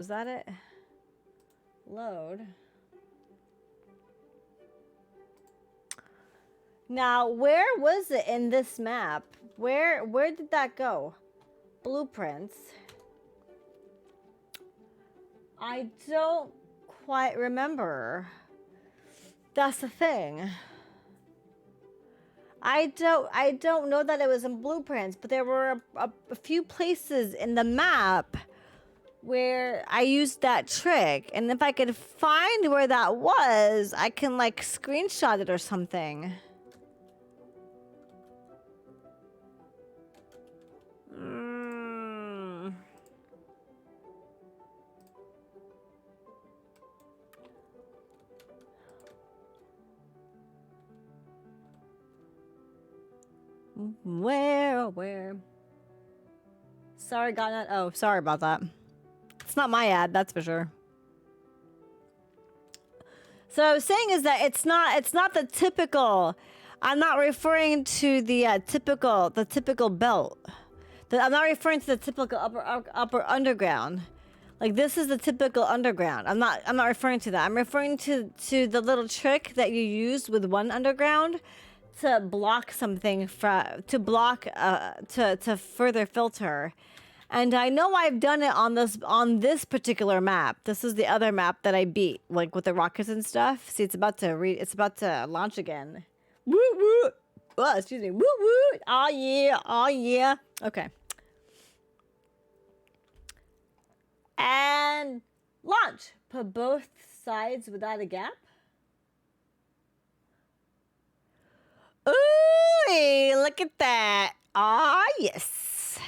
Is that it? Load. Now, where was it in this map? Where did that go? Blueprints. I don't quite remember. That's the thing. I don't know that it was in blueprints, but there were a few places in the map where I used that trick, and if I could find where that was, I can like screenshot it or something. Where? Sorry, got that. Oh, sorry about that. It's not my ad, that's for sure. So what I was saying is that it's not the typical. I'm not referring to the typical belt. I'm not referring to the typical upper underground. Like this is the typical underground. I'm not referring to that. I'm referring to the little trick that you use with one underground to block something to further filter. And I know I've done it on this particular map. This is the other map that I beat, like with the rockets and stuff. See, it's about to launch again. Woo woo. Oh, excuse me. Woo woo. Oh yeah. Oh yeah. Okay. And launch. Put both sides without a gap. Ooh, look at that. Ah, yes.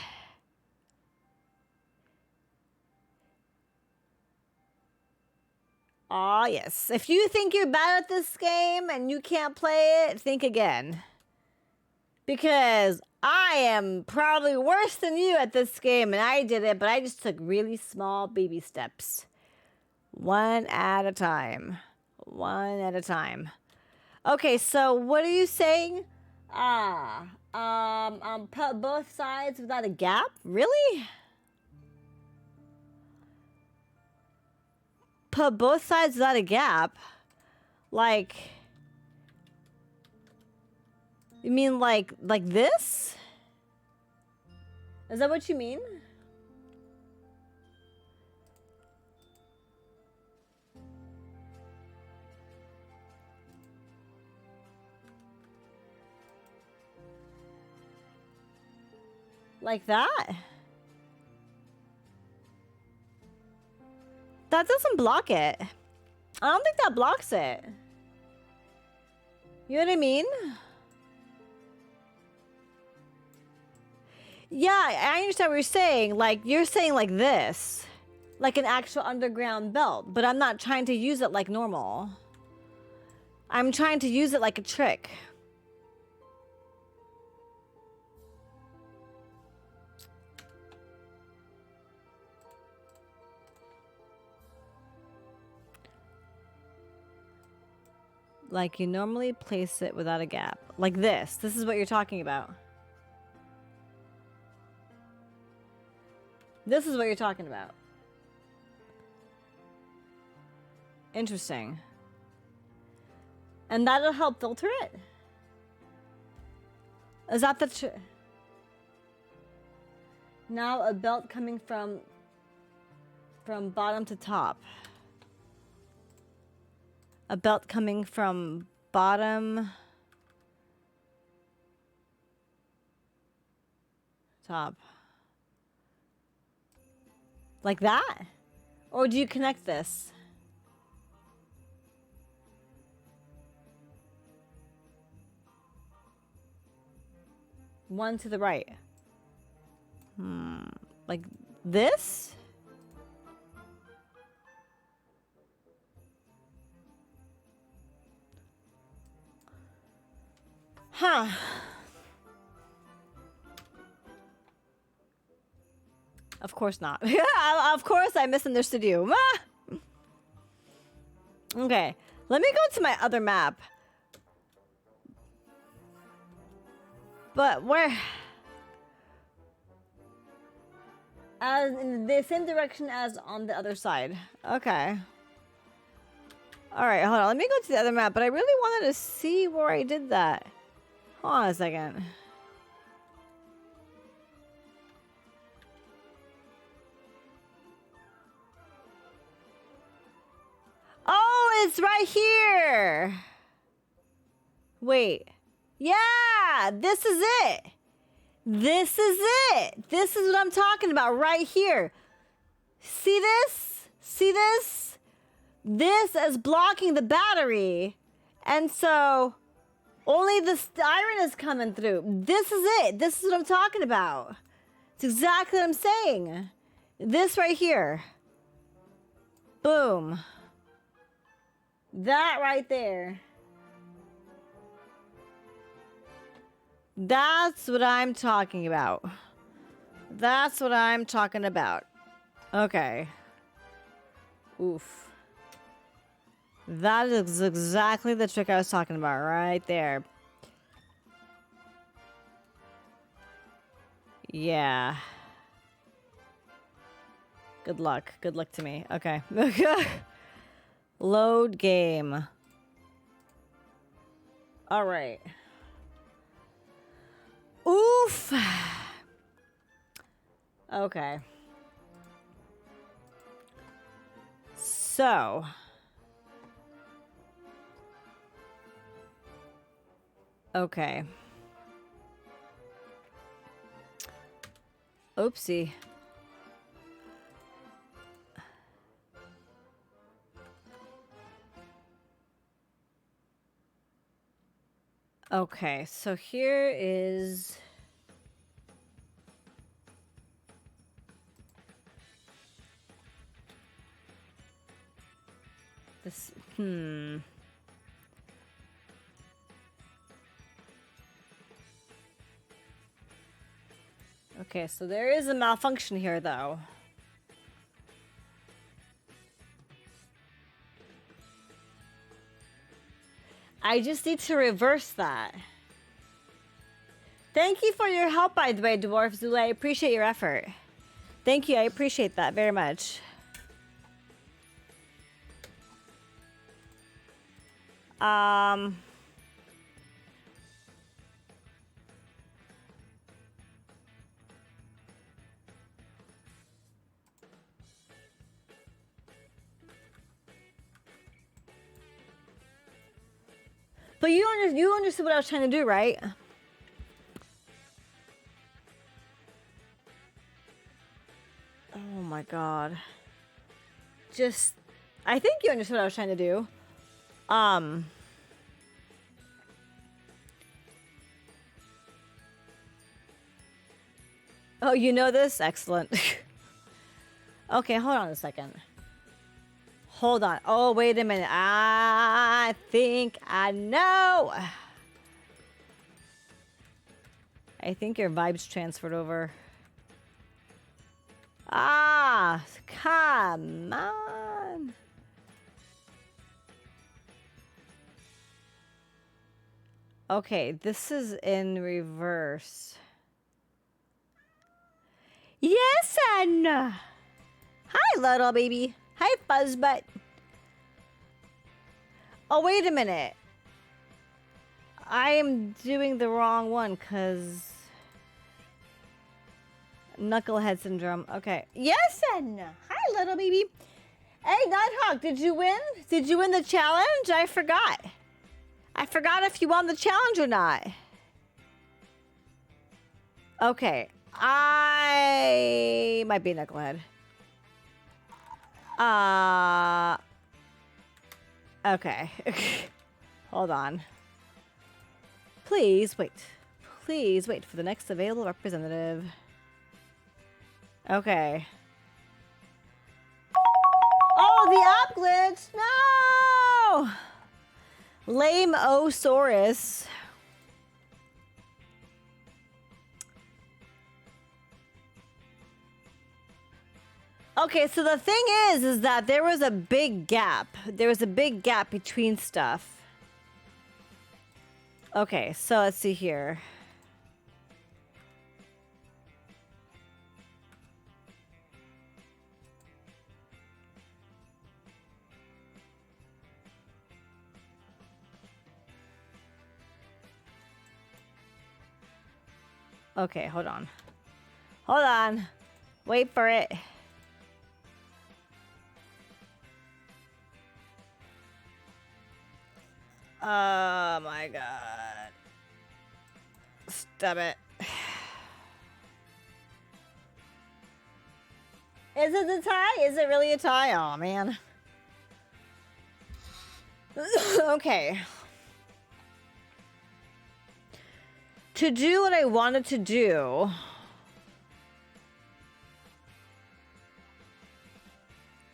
Ah, yes. If you think you're bad at this game and you can't play it, think again. Because I am probably worse than you at this game, and I did it, but I just took really small baby steps. One at a time. One at a time. Okay, so what are you saying? Put both sides without a gap? Really? Put both sides without a gap? Like, you mean like this? Is that what you mean? Like that? That doesn't block it. I don't think that blocks it. You know what I mean? Yeah, I understand what you're saying. Like, you're saying like this. Like an actual underground belt. But I'm not trying to use it like normal. I'm trying to use it like a trick. Like you normally place it without a gap. Like this. This is what you're talking about. This is what you're talking about. Interesting. And that'll help filter it? Is that the now a belt coming from bottom to top. A belt coming from bottom top. Like that? Or do you connect this? One to the right. Like this? Huh. Of course not. Of course I misunderstood you. Okay. Let me go to my other map. But where... As in the same direction as on the other side. Okay. Alright, hold on. Let me go to the other map, but I really wanted to see where I did that. Hold on a second. Oh, it's right here. Wait. Yeah, this is it. This is it. This is what I'm talking about right here. See this? See this? This is blocking the battery. And so only the iron is coming through. This is it. This is what I'm talking about. It's exactly what I'm saying. This right here. Boom. That right there. That's what I'm talking about. That's what I'm talking about. Okay. Oof. That is exactly the trick I was talking about right there. Yeah. Good luck. Good luck to me. Okay. Load game. All right. Oof. Okay. So. Okay. Oopsie. Okay, so here is... this, Okay, so there is a malfunction here, though. I just need to reverse that. Thank you for your help, by the way, Dwarf Zulu. I appreciate your effort. Thank you. I appreciate that very much. But you understood what I was trying to do, right? Oh my god. Just, I think you understood what I was trying to do. Oh, you know this? Excellent. Okay, hold on a second. Hold on. Oh, wait a minute. I think I know. I think your vibes transferred over. Ah, come on. Okay, this is in reverse. Yes, Anna. Hi, little baby. Hi, Fuzzbutt. Oh, wait a minute. I am doing the wrong one because... Knucklehead syndrome. Okay. Yes, Anna. Hi, little baby. Hey, Nighthawk, did you win? Did you win the challenge? I forgot. I forgot if you won the challenge or not. Okay. I might be a Knucklehead. Okay. Hold on. Please wait. Please wait for the next available representative. Okay. Oh, the app glitch! No! Lame-osaurus. Okay, so the thing is that there was a big gap. There was a big gap between stuff. Okay, so let's see here. Okay, hold on. Hold on. Wait for it. Oh my god. Stop it. Is it a tie? Is it really a tie? Oh man. Okay. To do what I wanted to do.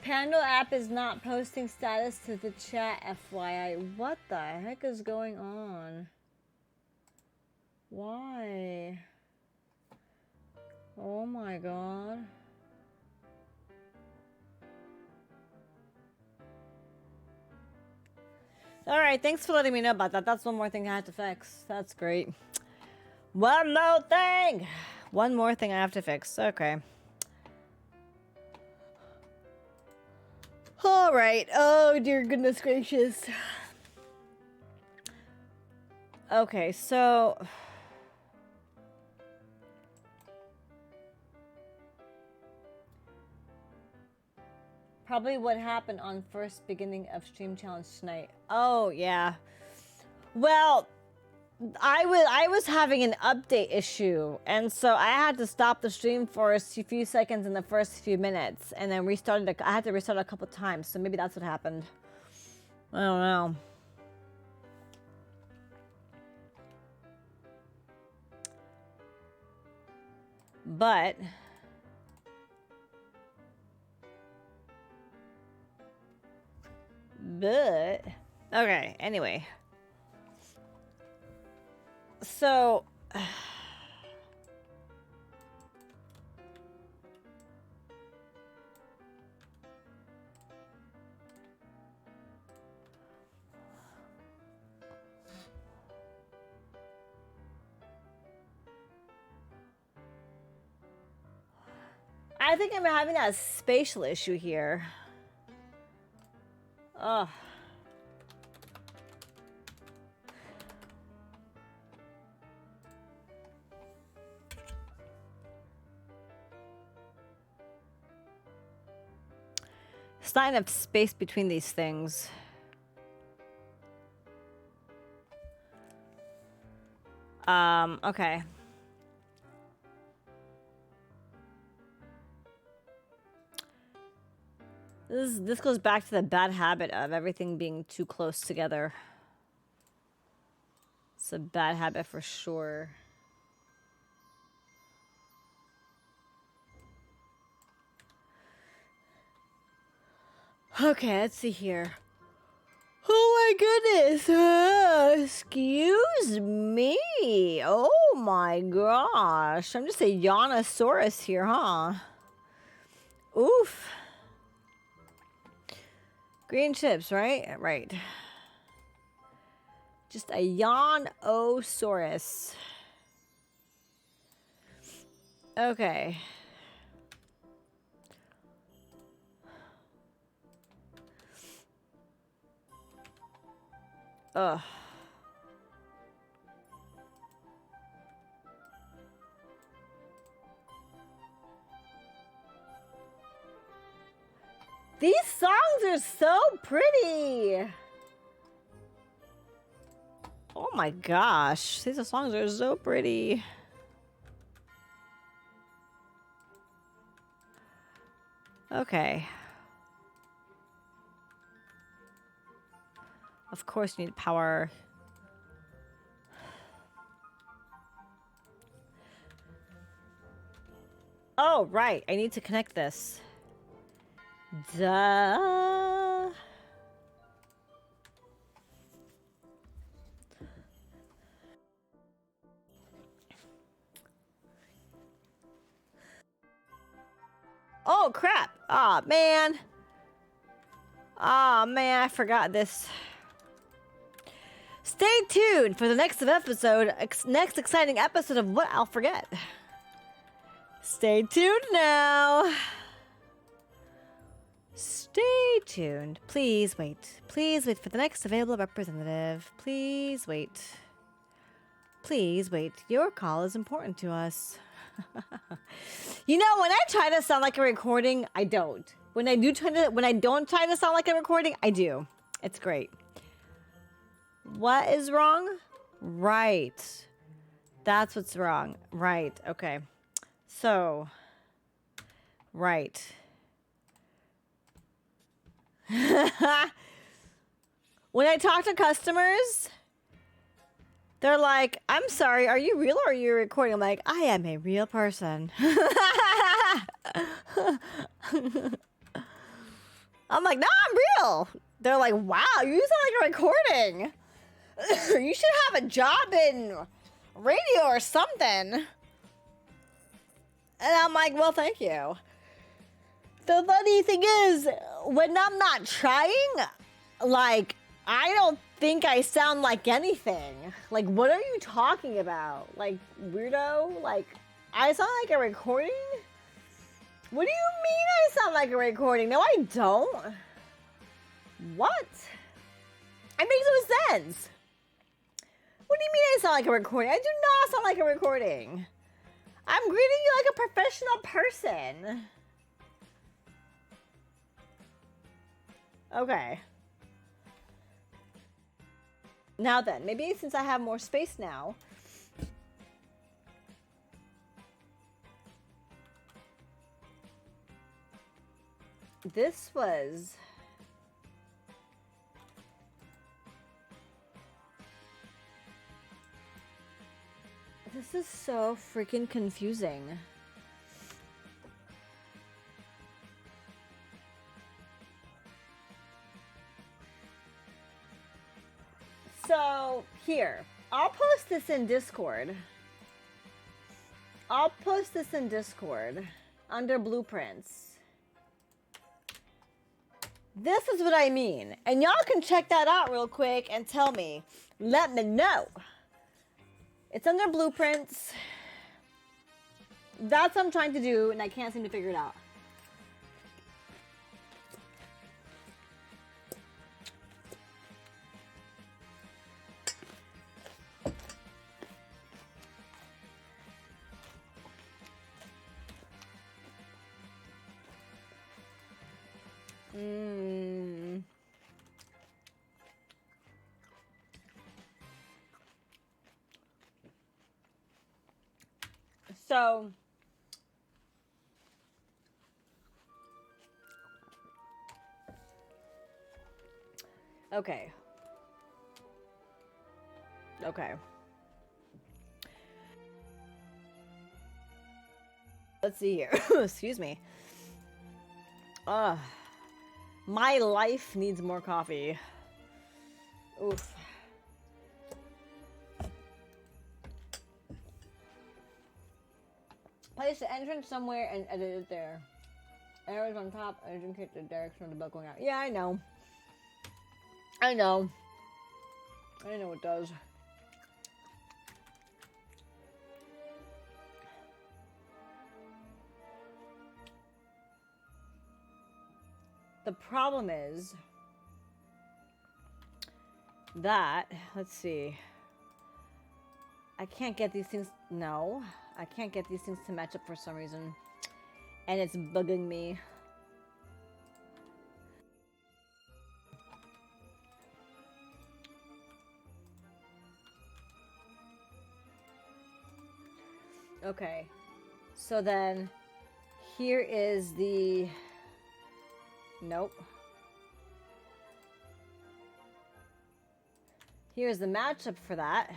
Pando app is not posting status to the chat, FYI. What the heck is going on? Why? Oh my god. Alright, thanks for letting me know about that. That's one more thing I have to fix. That's great. One more thing! One more thing I have to fix. Okay. Alright. Oh, dear goodness gracious. Okay, so... Probably what happened on first beginning of stream challenge tonight. Oh, yeah. Well, I was having an update issue, and so I had to stop the stream for a few seconds in the first few minutes, and then restarted. I had to restart a couple times, so maybe that's what happened. I don't know. But... okay, anyway. So I think I'm having a spatial issue here. Ugh. There's not enough space between these things. Okay. This goes back to the bad habit of everything being too close together. It's a bad habit for sure. Okay, let's see here. Oh my goodness! Excuse me! Oh my gosh! I'm just a Yawnosaurus here, huh? Oof. Green chips, right? Right. Just a Yawnosaurus. Okay. Ugh. These songs are so pretty. Oh my gosh, these songs are so pretty. Okay. Of course you need power. Oh, right. I need to connect this. Duh. Oh, crap. Aw, man. Aw, man, I forgot this. Stay tuned for the next episode, next exciting episode of What I'll Forget. Stay tuned now. Stay tuned. Please wait. Please wait for the next available representative. Please wait. Please wait. Your call is important to us. You know, when I try to sound like a recording, I don't. When I don't try to sound like a recording, I do. It's great. What is wrong? Right. That's what's wrong. Right. Okay. So, right. When I talk to customers, they're like, I'm sorry, are you real or are you recording? I'm like, I am a real person. I'm like, no, I'm real. They're like, wow, you sound like a recording. You should have a job in radio or something. And I'm like, well, thank you. The funny thing is, when I'm not trying, like, I don't think I sound like anything. Like, what are you talking about? Like, weirdo? Like, I sound like a recording? What do you mean I sound like a recording? No, I don't. What? It makes no sense. What do you mean I sound like a recording? I do not sound like a recording. I'm greeting you like a professional person. Okay. Now then, maybe since I have more space now. This is so freaking confusing. So, here. I'll post this in Discord. Under blueprints. This is what I mean. And y'all can check that out real quick and tell me. Let me know. It's under blueprints. That's what I'm trying to do, and I can't seem to figure it out. So, okay. Let's see here. Excuse me. My life needs more coffee. Oof. Place the entrance somewhere and edit it there. Arrows on top indicate the direction of the belt going out. Yeah, I know. I know it does. The problem is that, let's see. I can't get these things. No, I can't get these things to match up for some reason. And it's bugging me. Okay. So then here is the... Nope. Here's the matchup for that.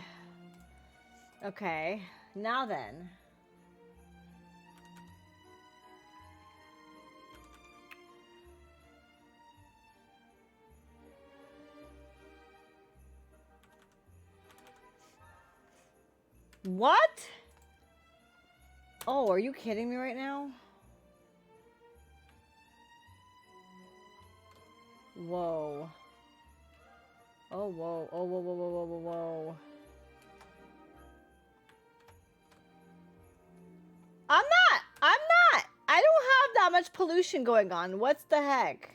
Okay, now then. What? Oh, are you kidding me right now? Whoa. Oh, whoa. Oh, whoa, whoa, whoa, whoa, whoa, whoa. I'm not. I don't have that much pollution going on. What's the heck?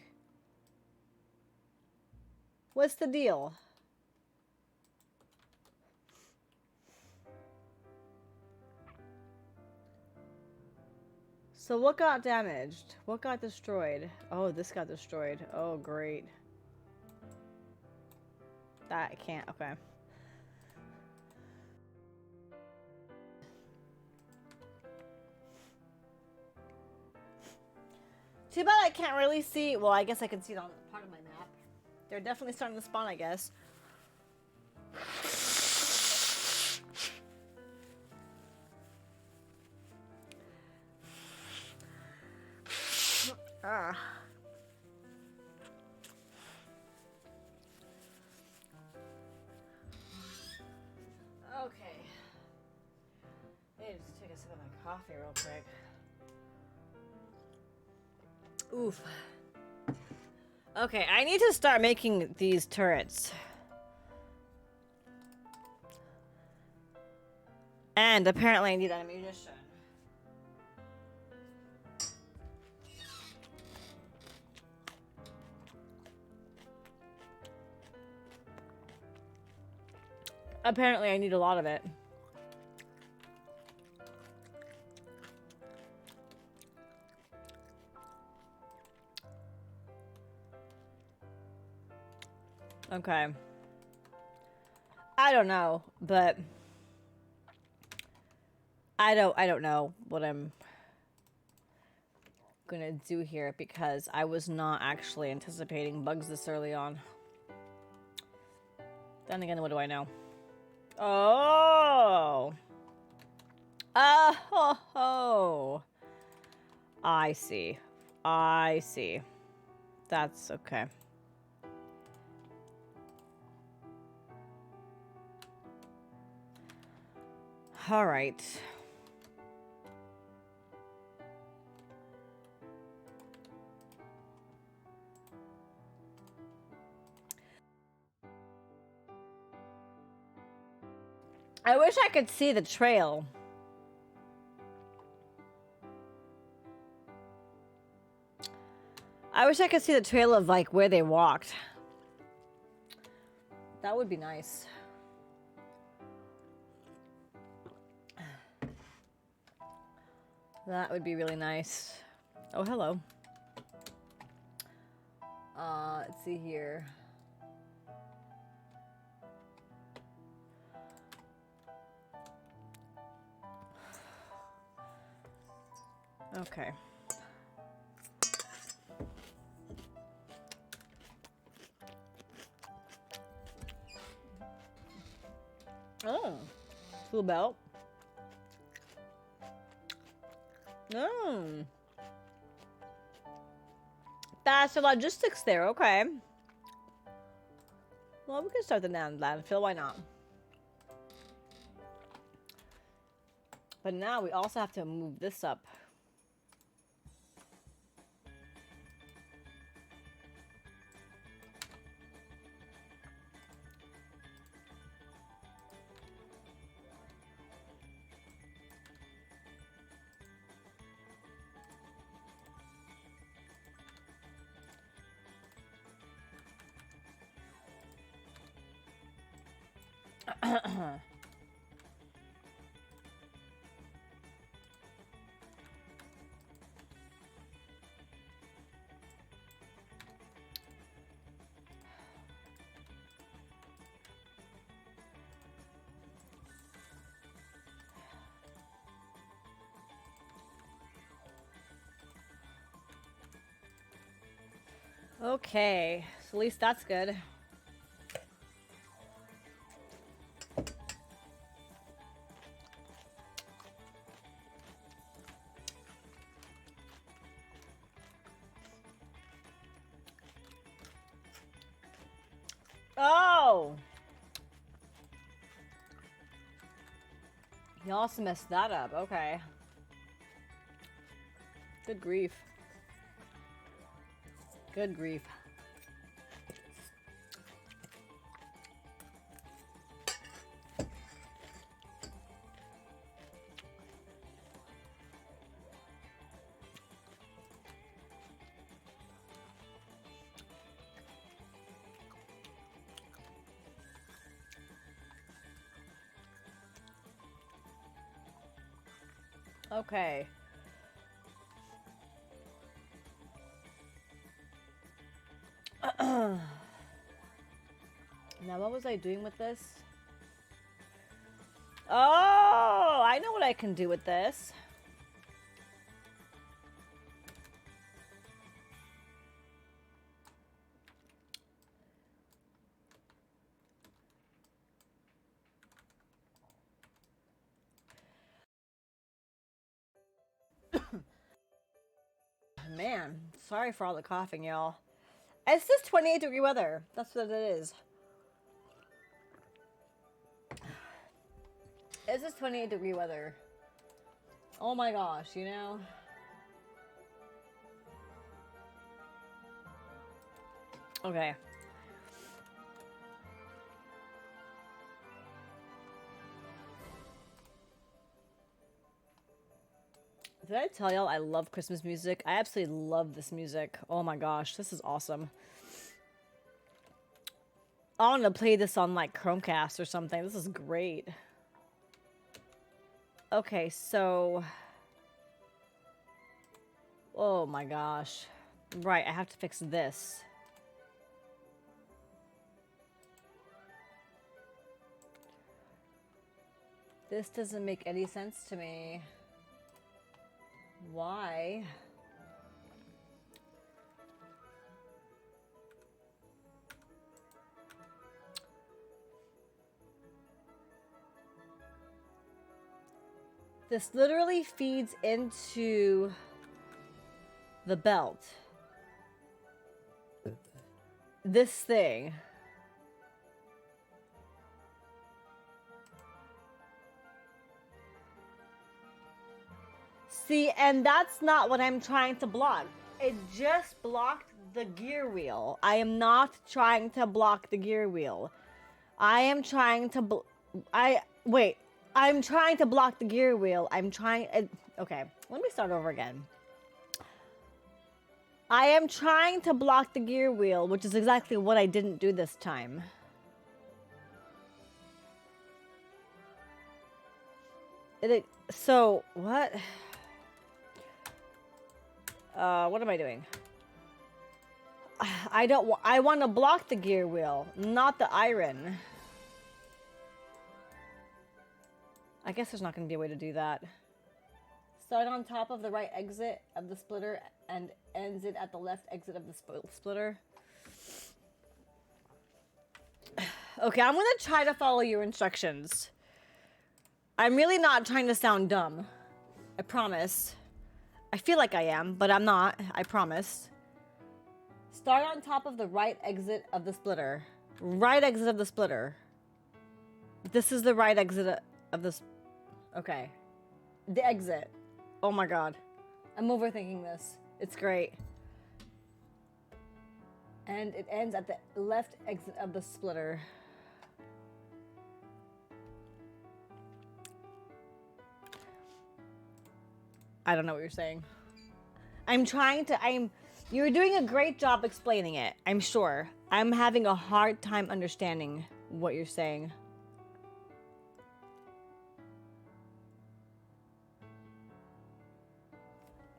What's the deal? So what got damaged? What got destroyed? Oh, this got destroyed. Oh, great. That can't. Okay. Too bad I can't really see. Well, I guess I can see it on part of my map. They're definitely starting to spawn, I guess. Ah. Okay. I need to just take a sip of my coffee real quick. Oof. Okay, I need to start making these turrets. And apparently I need an ammunition. Apparently I need a lot of it. Okay. I don't know, but I don't know what I'm gonna do here because I was not actually anticipating bugs this early on. Then again, what do I know? Oh. Oh. I see. I see. That's okay. All right. I wish I could see the trail. I wish I could see the trail of like where they walked. That would be nice. That would be really nice. Oh, hello. Let's see here. Okay. Oh, tool belt. No. Faster logistics there, okay. Well, we can start the landfill, why not? But now we also have to move this up. Okay, so at least that's good. Oh! You also messed that up, okay. Good grief. Good grief. Okay. Now, what was I doing with this? Oh, I know what I can do with this. Man, sorry for all the coughing, y'all. It's just 28-degree weather. That's what it is. It's just 28-degree weather. Oh my gosh, you know? Okay. Did I tell y'all I love Christmas music? I absolutely love this music. Oh my gosh, this is awesome. I want to play this on like Chromecast or something. This is great. Okay, so... Oh my gosh. Right, I have to fix this. This doesn't make any sense to me. Why? This literally feeds into the belt. This thing. See, and that's not what I'm trying to block. It just blocked the gear wheel. I am not trying to block the gear wheel. I am trying to I'm trying to block the gear wheel. Okay, let me start over again. I am trying to block the gear wheel, which is exactly what I didn't do this time. So, what? What am I doing? I want to block the gear wheel, not the iron. I guess there's not going to be a way to do that. Start on top of the right exit of the splitter and ends it at the left exit of the splitter. Okay, I'm going to try to follow your instructions. I'm really not trying to sound dumb. I promise. I feel like I am, but I'm not. I promise. Start on top of the right exit of the splitter. Right exit of the splitter. This is the right exit of this. Okay. The exit. Oh my god. I'm overthinking this. It's great. And it ends at the left exit of the splitter. I don't know what you're saying. You're doing a great job explaining it, I'm sure. I'm having a hard time understanding what you're saying.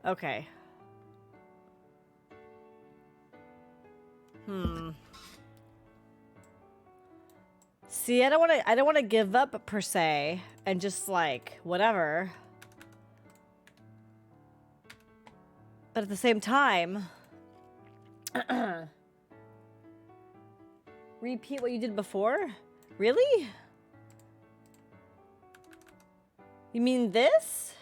Okay. See, I don't want to give up per se and just like whatever. But at the same time, repeat what you did before? Really? You mean this?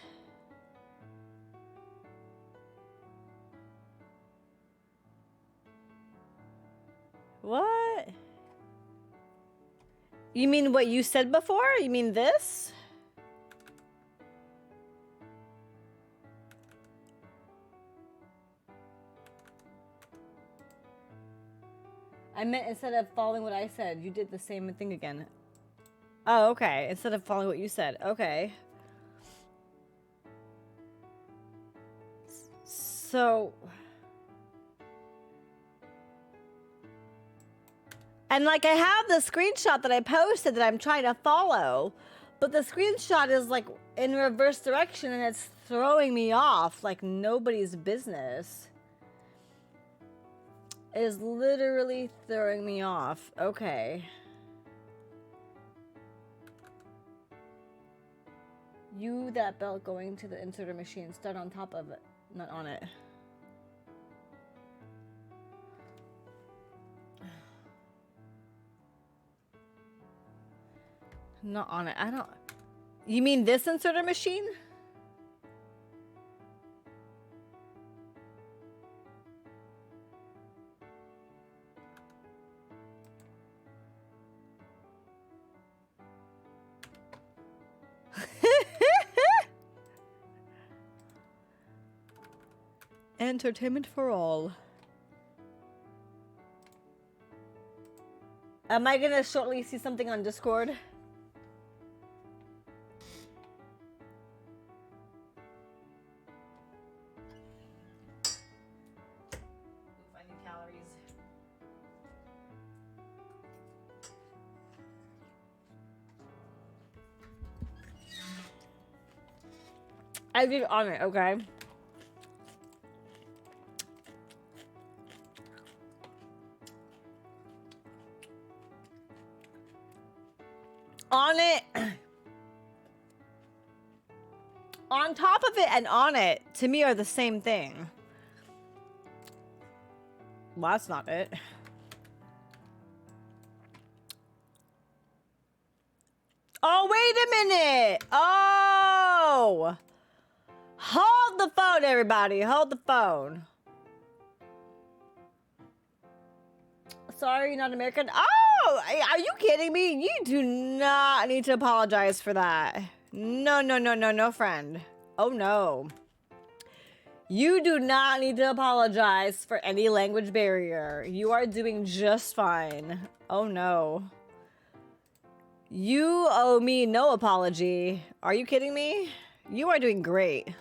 What? You mean what you said before? You mean this? I meant instead of following what I said, you did the same thing again. Oh, okay. Instead of following what you said. Okay. So... And like I have the screenshot that I posted that I'm trying to follow, but the screenshot is like in reverse direction and it's throwing me off like nobody's business. is literally throwing me off. Okay. You, that belt going to the inserter machine. Start on top of it, not on it. Not on it. I don't... You mean this inserter machine? Entertainment for all. Am I gonna shortly see something on Discord? I need calories. I did on it, okay? On it, on top of it and on it, to me are the same thing. Well, that's not it. Oh, wait a minute. Oh, hold the phone, everybody. Hold the phone. Sorry, not American. Oh, are you kidding me? You do not need to apologize for that. No, no, no, no, no, friend. Oh, no. You do not need to apologize for any language barrier. You are doing just fine. Oh, no. You owe me no apology. Are you kidding me? You are doing great.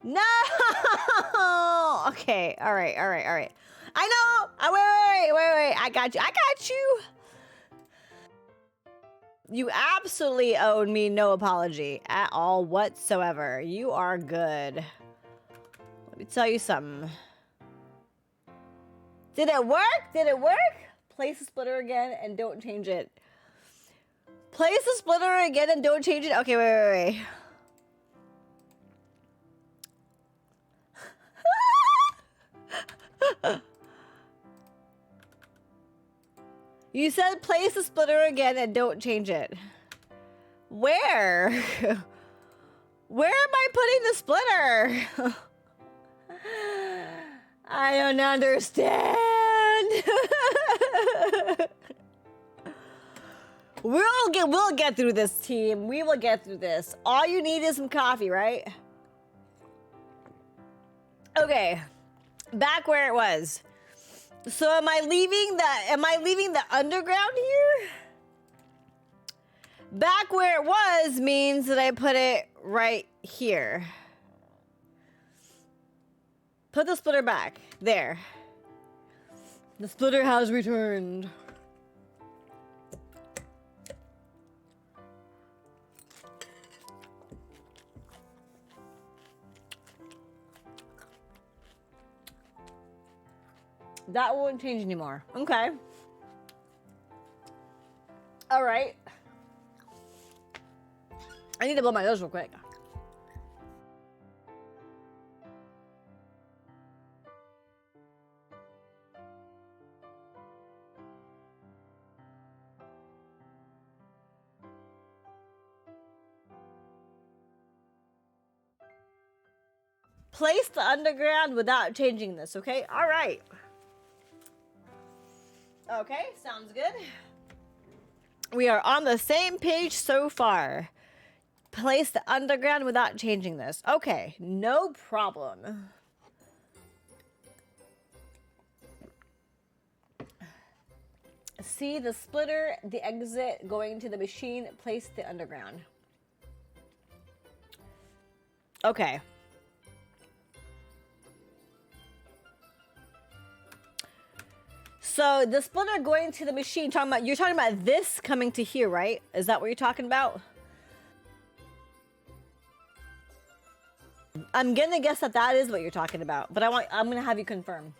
No! Okay, all right, all right, all right. I know! Wait. I got you. You absolutely owed me no apology at all whatsoever. You are good. Let me tell you something. Did it work? Did it work? Place the splitter again and don't change it. Place the splitter again and don't change it? Okay, wait. You said place the splitter again and don't change it. Where? Where am I putting the splitter? I don't understand. We'll get through this, team. We will get through this. All you need is some coffee, right? Okay. Back where it was. So am I leaving the underground here? Back where it was means that I put it right here. Put the splitter back. There. The splitter has returned. That won't change anymore. Okay. All right. I need to blow my nose real quick. Place the underground without changing this, okay? All right. Okay, sounds good. We are on the same page so far. Place the underground without changing this. Okay, no problem. See the splitter, the exit going to the machine, place the underground. Okay. So the splitter going to the machine, you're talking about this coming to here, right? Is that what you're talking about? I'm gonna guess that that is what you're talking about, but I'm gonna have you confirm.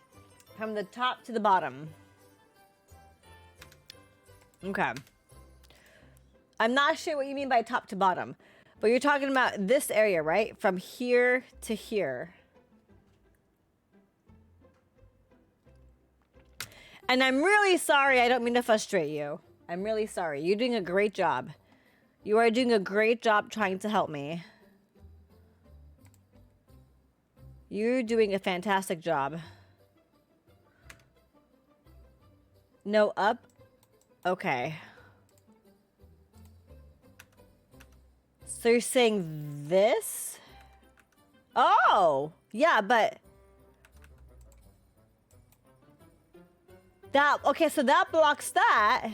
From the top to the bottom. Okay. I'm not sure what you mean by top to bottom, but you're talking about this area, right? From here to here. And I'm really sorry, I don't mean to frustrate you. I'm really sorry. You're doing a great job. You are doing a great job trying to help me. You're doing a fantastic job. No, up? Okay. So you're saying this? Oh! Yeah, but... that... okay, so that blocks that.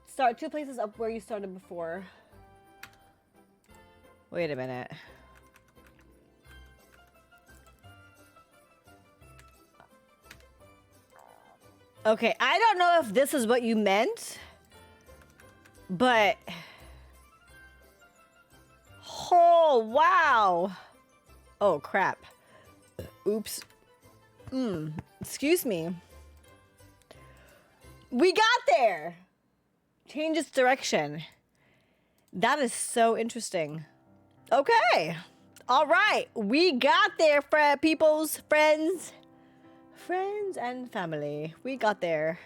Start 2 places up where you started before. Wait a minute. Okay, I don't know if this is what you meant, but... oh, wow. Oh, crap. Oops. Excuse me. We got there! Change its direction. That is so interesting. Okay. All right. We got there, peoples, friends. Friends and family. We got there.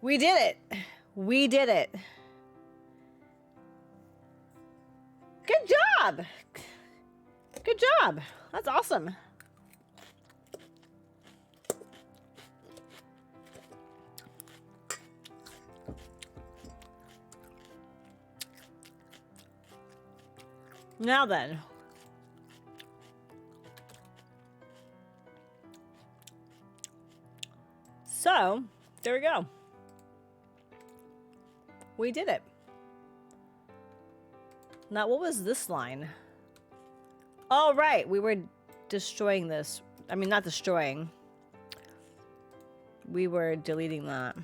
We did it. We did it. Good job. Good job. That's awesome. Now then. So, there we go. We did it. Now, what was this line? Oh, right. We were destroying this. I mean, not destroying. We were deleting that.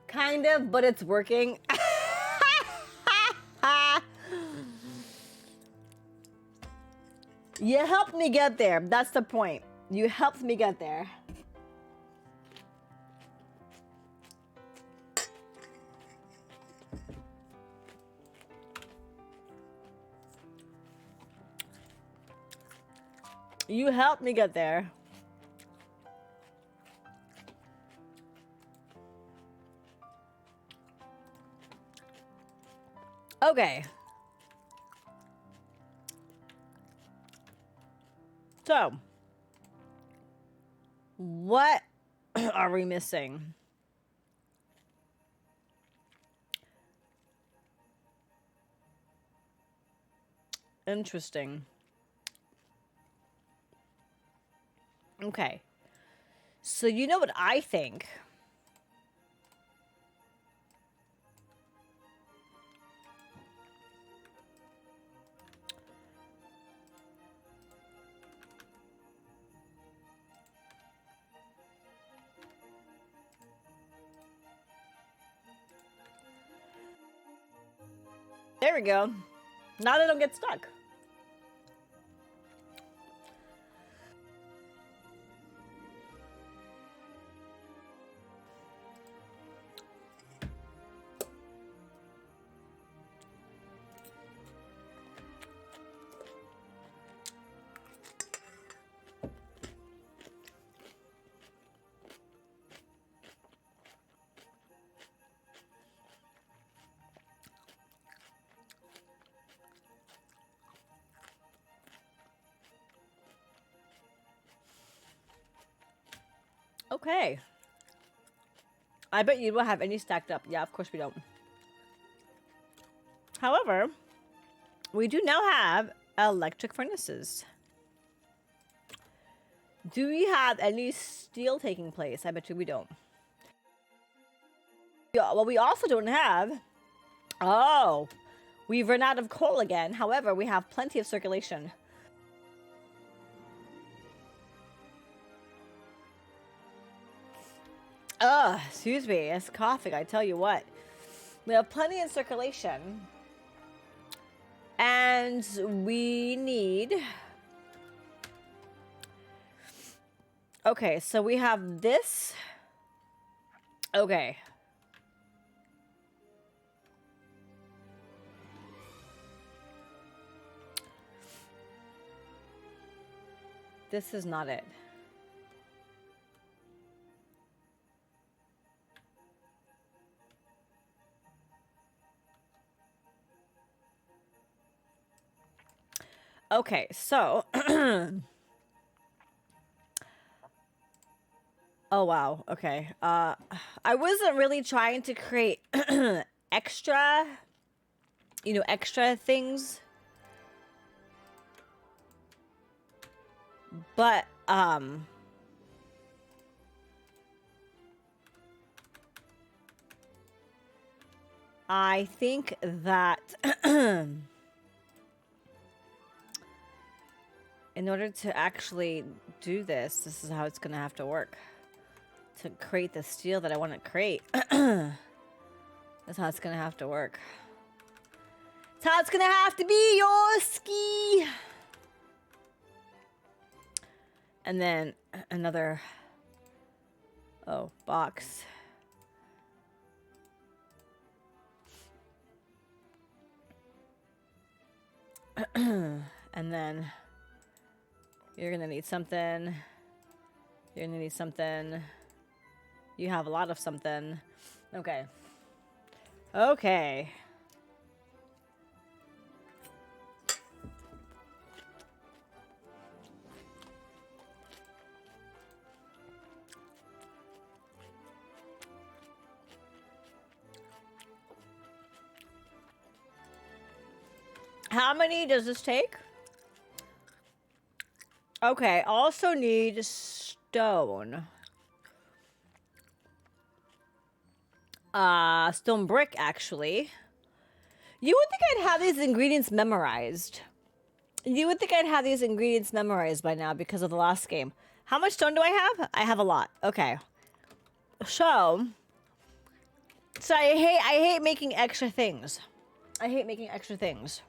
Kind of, but it's working. You helped me get there. That's the point. You helped me get there. You helped me get there. Okay. So, what are we missing? Interesting. Okay. So, you know what I think? There we go. Now they don't get stuck. Okay. I bet you don't have any stacked up. Yeah, of course we don't. However, we do now have electric furnaces. Do we have any steel taking place? I bet you we don't. Yeah, well, we also don't have... oh, we've run out of coal again. However, we have plenty of circulation. Excuse me. It's coughing. I tell you what. We have plenty in circulation. And we need... Okay, so we have this. Okay. This is not it. Okay, so... Oh, wow. Okay. I wasn't really trying to create extra, extra things. But, I think that in order to actually do this, this is how it's going to have to work. To create the steel that I want to create. That's how it's going to have to work. That's how it's going to have to be, your ski. And then another, box. And then you're going to need something. You're going to need something. You have a lot of something. Okay. Okay. How many does this take? Okay, also need stone. Stone brick, actually. You would think I'd have these ingredients memorized. You would think I'd have these ingredients memorized by now because of the last game. How much stone do I have? I have a lot. Okay. So I hate making extra things. I hate making extra things.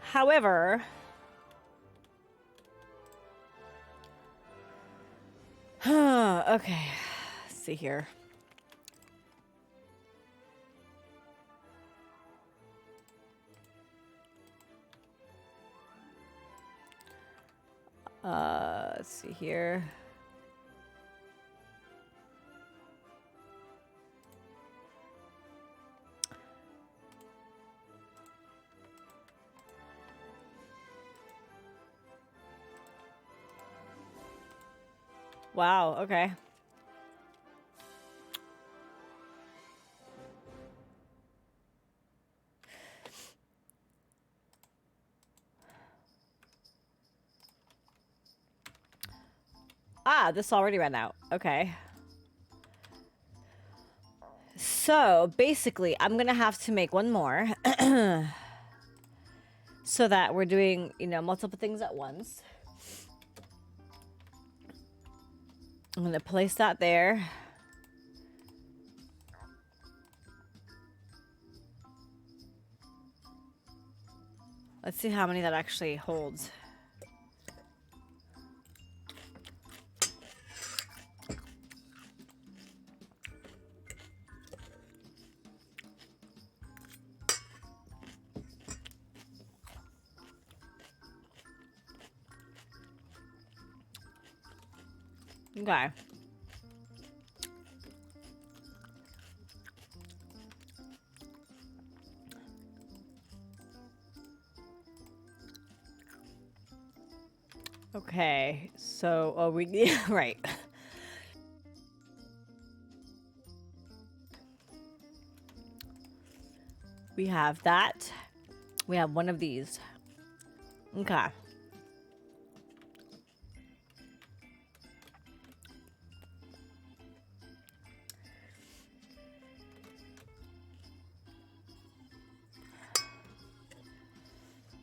However, okay. Let's see here. Let's see here. Wow, okay. Ah, this already ran out. Okay. So, basically, I'm going to have to make one more. So that we're doing, multiple things at once. I'm going to place that there. Let's see how many that actually holds. Okay. Okay, so, we, right. We have that. We have one of these. Okay.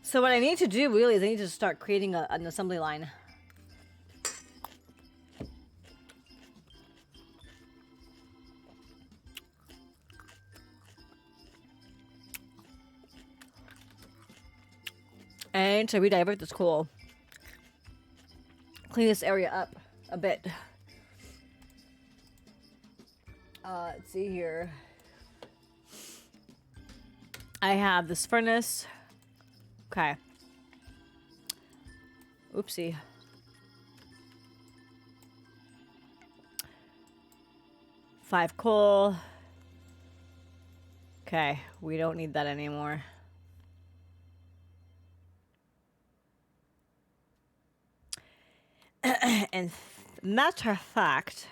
So what I need to do really is I need to start creating an assembly line. And to redivert this coal. Clean this area up a bit. Let's see here. I have this furnace. Okay. Oopsie. Five coal. Okay, we don't need that anymore. And matter of fact,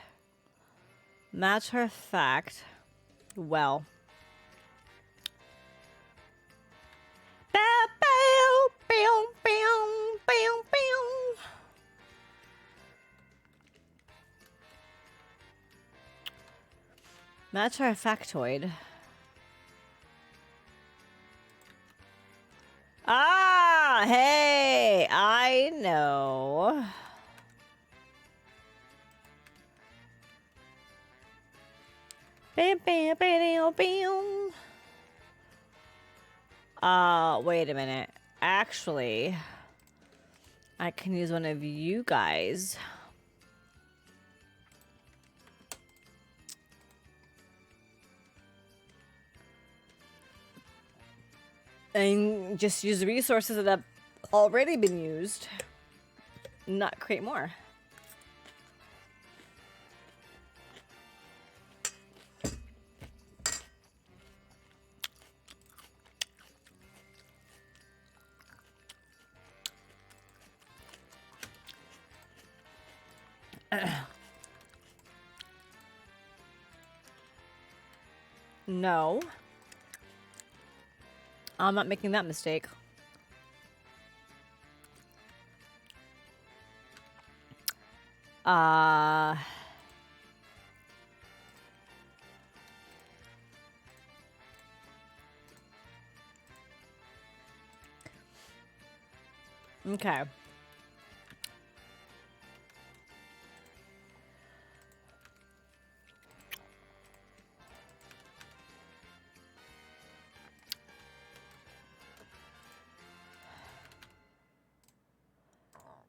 well. Matter of factoid. Ah, hey, I know. Bam, bam, bam, bam. Wait a minute. Actually, I can use one of you guys. And just use the resources that have already been used. Not create more. No. I'm not making that mistake. Okay.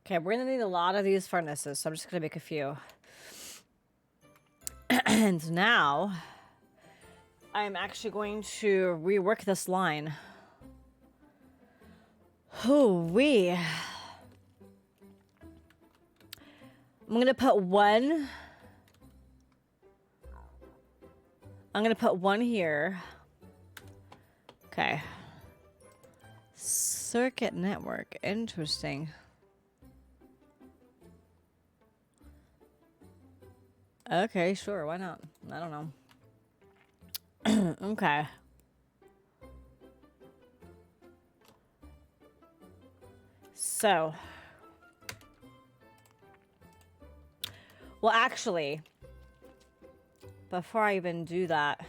Okay, we're gonna need a lot of these furnaces, so I'm just gonna make a few. And now, I'm actually going to rework this line. Hoo-wee. I'm gonna put one. I'm gonna put one here. Okay. Circuit network. Interesting. Okay, sure. Why not? I don't know. Okay. So. Well, actually, before I even do that,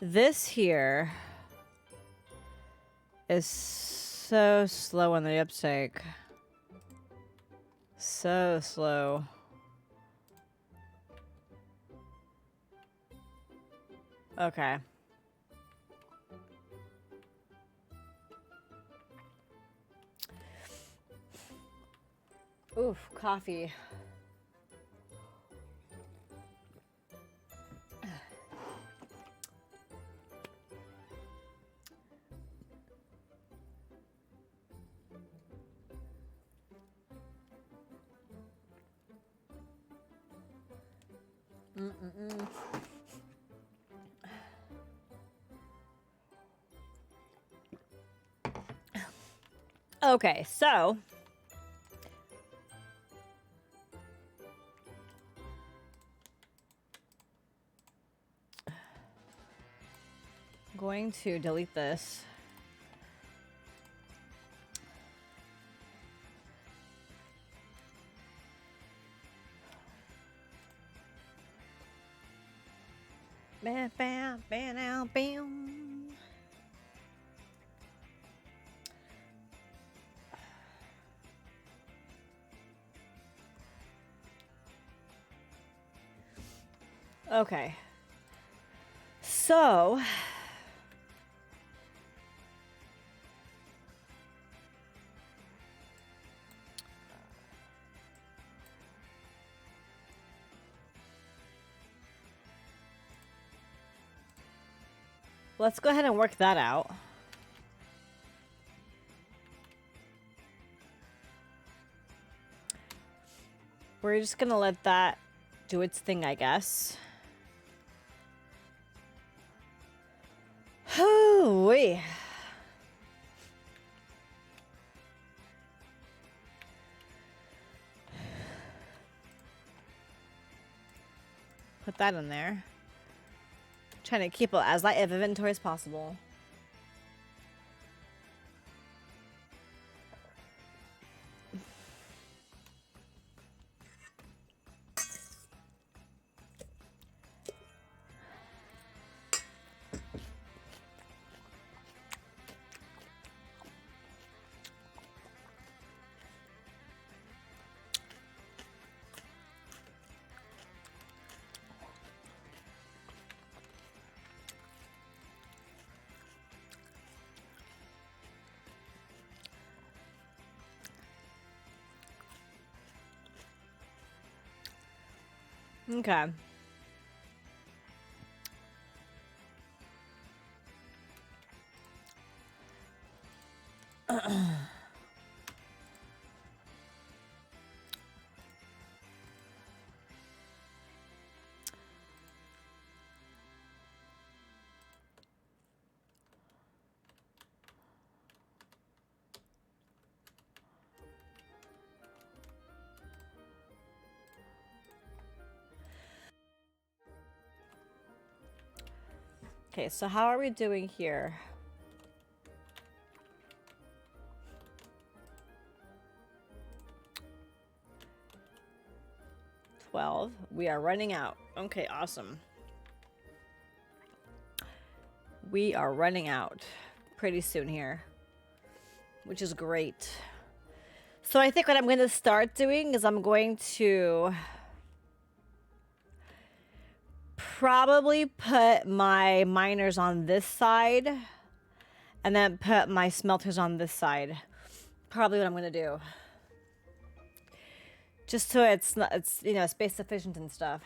this here is so slow on the uptake. So slow. Okay. Oof, coffee. Okay, so I'm going to delete this. Bam, bam, bam, bam. Okay. So Let's go ahead and work that out. We're just gonna let that do its thing, I guess. Hoo-wee. Put that in there. Trying to keep as light of inventory as possible. Okay. Okay, so how are we doing here? We are running out. Okay, awesome. We are running out pretty soon here, which is great. So I think what I'm going to start doing is I'm going to probably put my miners on this side and then put my smelters on this side. Probably what I'm going to do. Just so it's not, it's, you know, space efficient and stuff.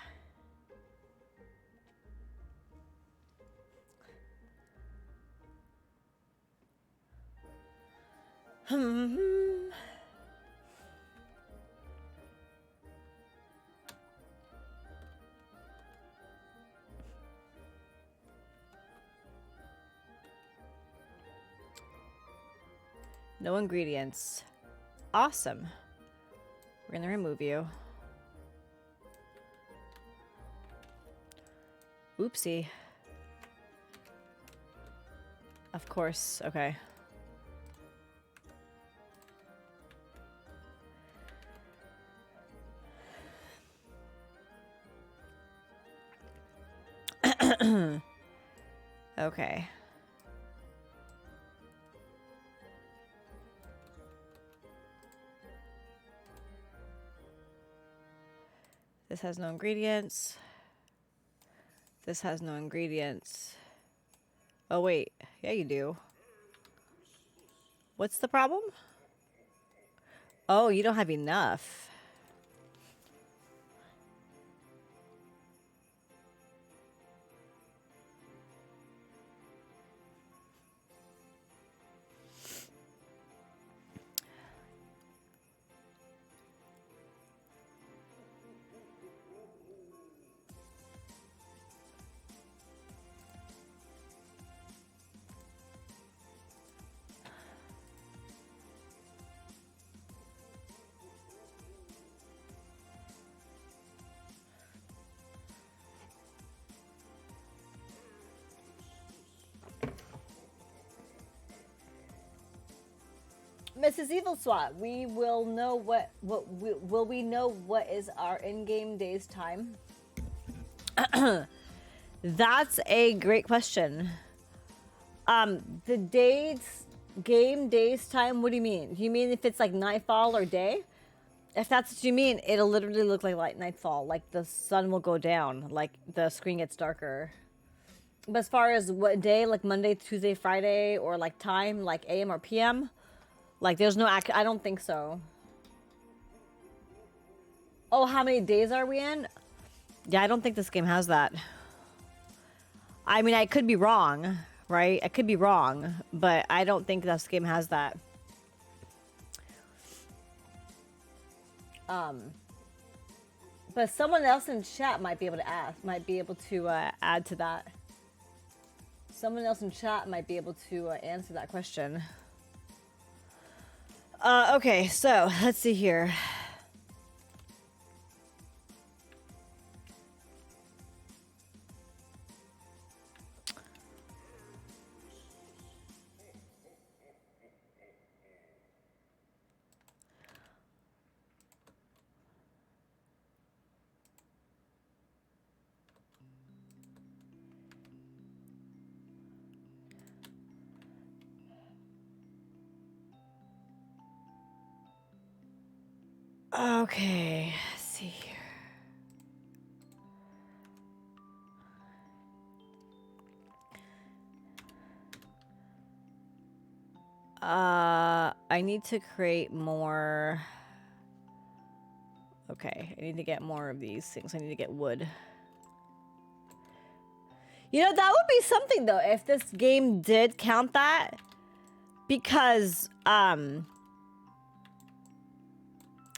No ingredients. Awesome. We're gonna remove you. Oopsie. Of course, okay. Okay. This has no ingredients. This has no ingredients. Oh, wait. Yeah, you do. What's the problem? Oh, you don't have enough. Mrs. Evil SWAT, we will know will we know what is our in-game day's time? That's a great question. The game day's time, what do you mean? Do you mean if it's like nightfall or day? If that's what you mean, it'll literally look like nightfall, like the sun will go down, like the screen gets darker. But as far as what day, like Monday, Tuesday, Friday, or like time, like AM or PM, like there's no I don't think so. Oh, how many days are we in? Yeah, I don't think this game has that. I mean, I could be wrong, right? I could be wrong, but I don't think this game has that. But someone else in chat might be able to add to that. Someone else in chat might be able to answer that question. Okay, so let's see here. Okay, let's see here. I need to create more. Okay, I need to get more of these things. I need to get wood. You know, that would be something though if this game did count that, because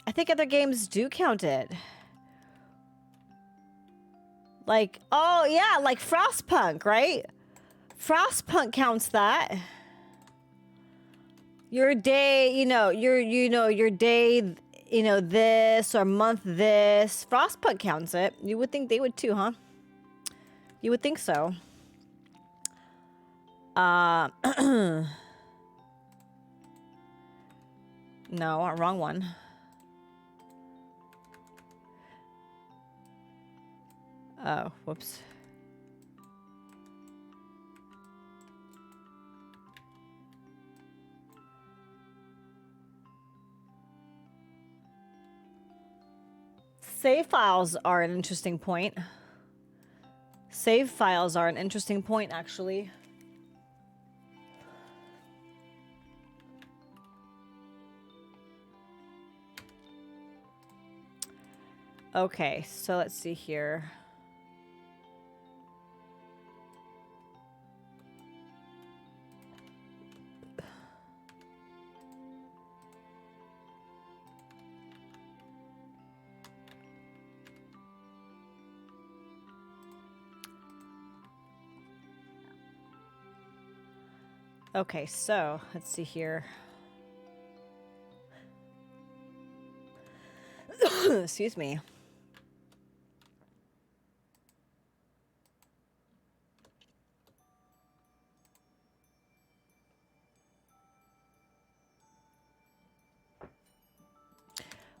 I think other games do count it. Like, oh yeah, like Frostpunk, right? Frostpunk counts that. Your day, your day, this or month this. Frostpunk counts it. You would think they would too, huh? You would think so. No, wrong one. Oh, whoops. Save files are an interesting point. Save files are an interesting point, actually. Okay, so let's see here. Okay, so let's see here. Excuse me.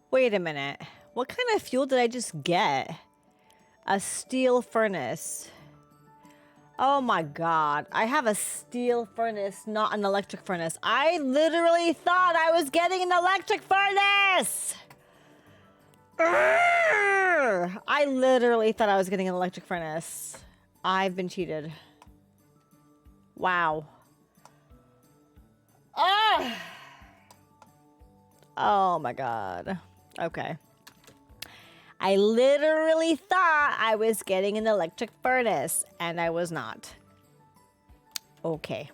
Wait a minute. What kind of fuel did I just get? A steel furnace. Oh my god. I have a steel furnace, not an electric furnace. I literally thought I was getting an electric furnace! Urgh! I literally thought I was getting an electric furnace. I've been cheated. Wow. Ah! Oh my god. Okay. I literally thought I was getting an electric furnace, and I was not. Okay.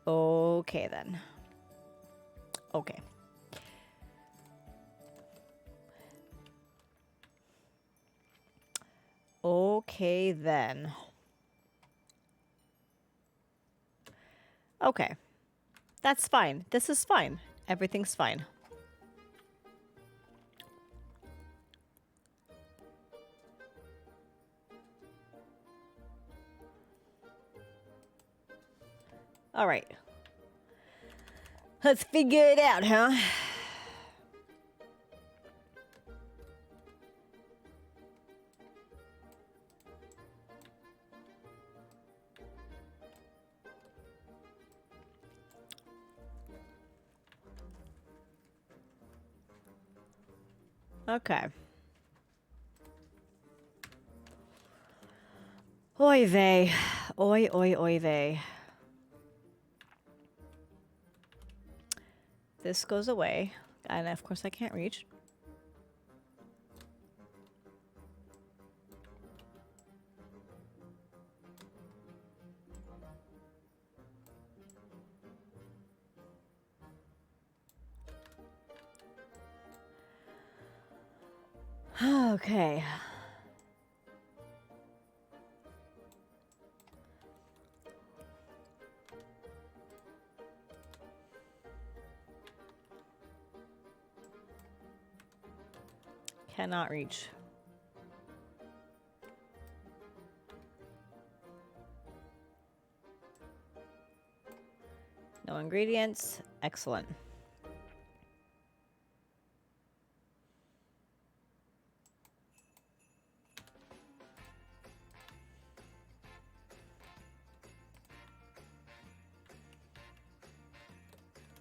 Okay, then. Okay. Okay, then. Okay. That's fine. This is fine. Everything's fine. All right. Let's figure it out, huh? Okay. Oy vey. Oy, oy, oy vey. This goes away. And of course I can't reach. Okay. Cannot reach. No ingredients. Excellent.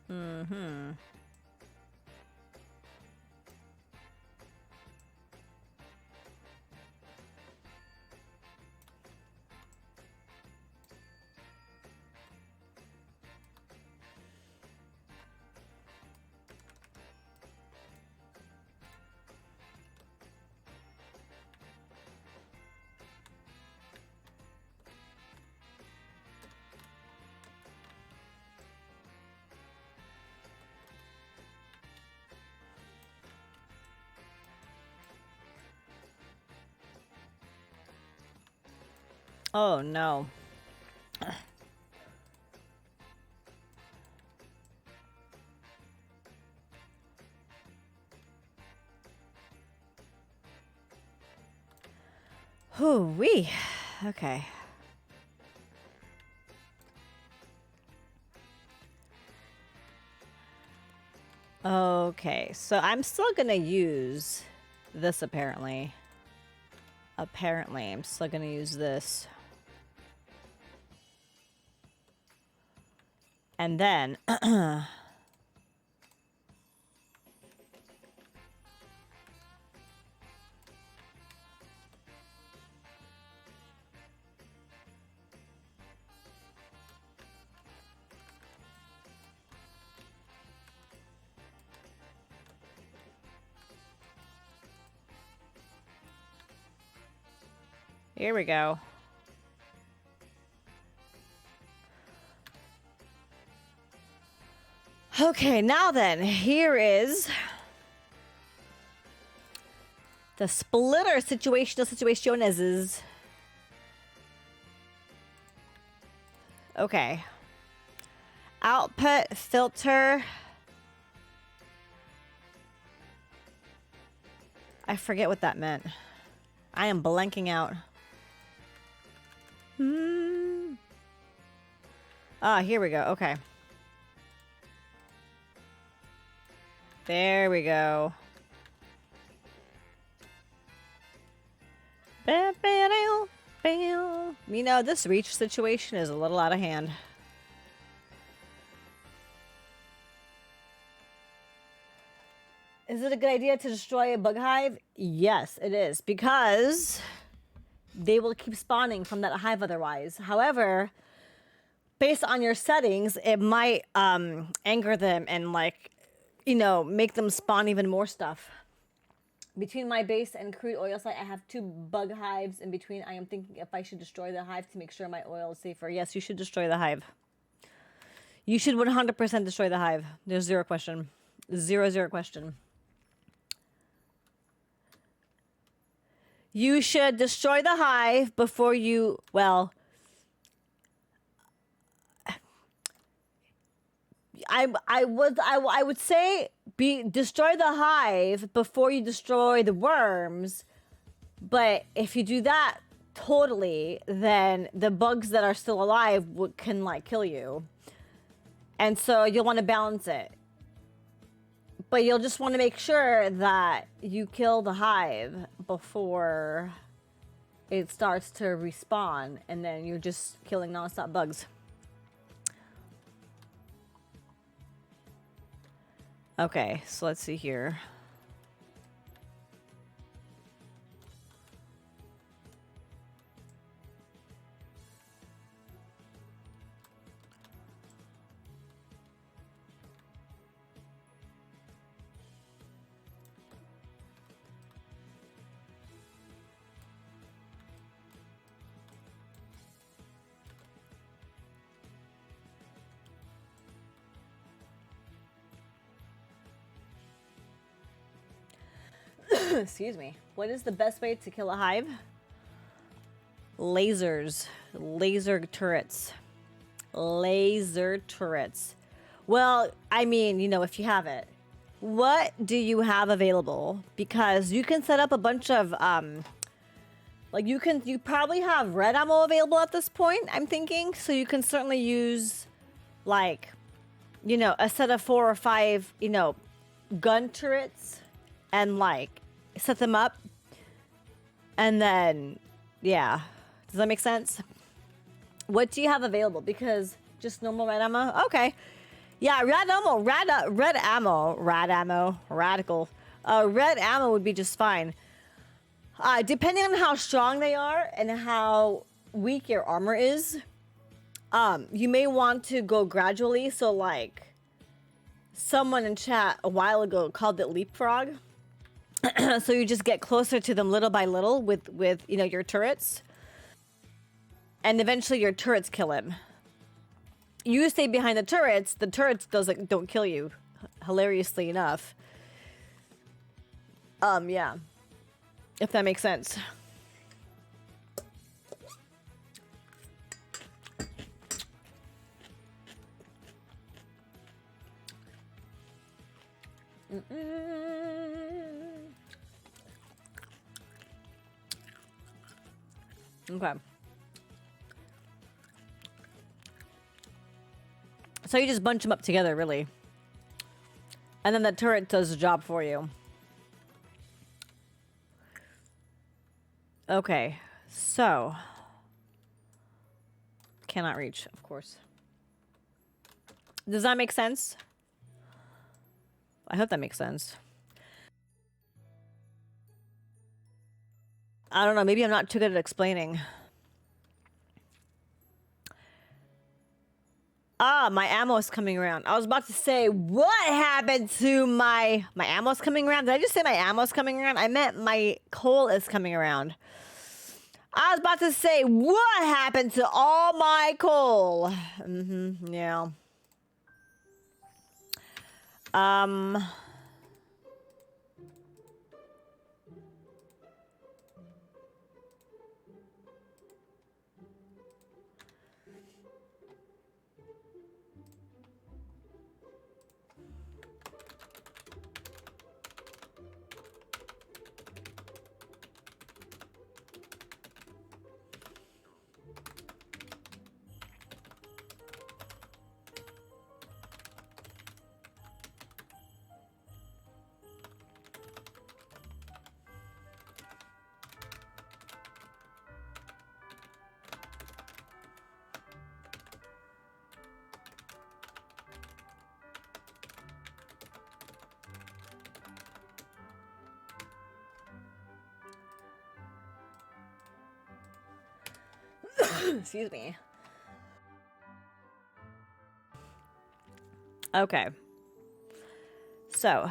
Mm-hmm. Oh no. Whoo-wee. Okay. Okay, so I'm still gonna use this apparently. Apparently, I'm still gonna use this. And then... Here we go. Okay, now then, here is the splitter situations. Okay. Output filter. I forget what that meant. I am blanking out. Ah, here we go. Okay. There we go. You know, this reach situation is a little out of hand. Is it a good idea to destroy a bug hive? Yes, it is, because they will keep spawning from that hive otherwise. However, based on your settings, it might anger them and, like, you know, make them spawn even more stuff. Between my base and crude oil site, I have 2 bug hives in between. I am thinking if I should destroy the hive to make sure my oil is safer. Yes, you should destroy the hive. You should 100% destroy the hive. There's zero question. Zero question. You should destroy the hive before you, well, I would say destroy the hive before you destroy the worms. But if you do that totally, then the bugs that are still alive can, like, kill you. And so you'll want to balance it. But you'll just want to make sure that you kill the hive before it starts to respawn, and then you're just killing nonstop bugs. Okay, so let's see here. Excuse me. What is the best way to kill a hive? Lasers. Laser turrets. Laser turrets. Well, I mean, you know, if you have it. What do you have available? Because you can set up a bunch of, like you probably have red ammo available at this point, I'm thinking. So you can certainly use, like, you know, a set of 4 or 5, you know, gun turrets and, like, set them up. And then, yeah. Does that make sense? What do you have available? Because just normal red ammo? Okay. Yeah, red ammo, radical. Red ammo would be just fine. Depending on how strong they are and how weak your armor is, you may want to go gradually. So, like, someone in chat a while ago called it leapfrog. So you just get closer to them little by little with you know, your turrets. And eventually your turrets kill him. You stay behind the turrets don't kill you, hilariously enough. Yeah. If that makes sense. Okay. So you just bunch them up together, really. And then the turret does the job for you. Okay. So. Cannot reach, of course. Does that make sense? I hope that makes sense. I don't know. Maybe I'm not too good at explaining. Ah, my ammo's coming around. I was about to say, what happened to my ammo's coming around? Did I just say my ammo's coming around? I meant my coal is coming around. I was about to say, what happened to all my coal? Yeah. Excuse me. Okay. So.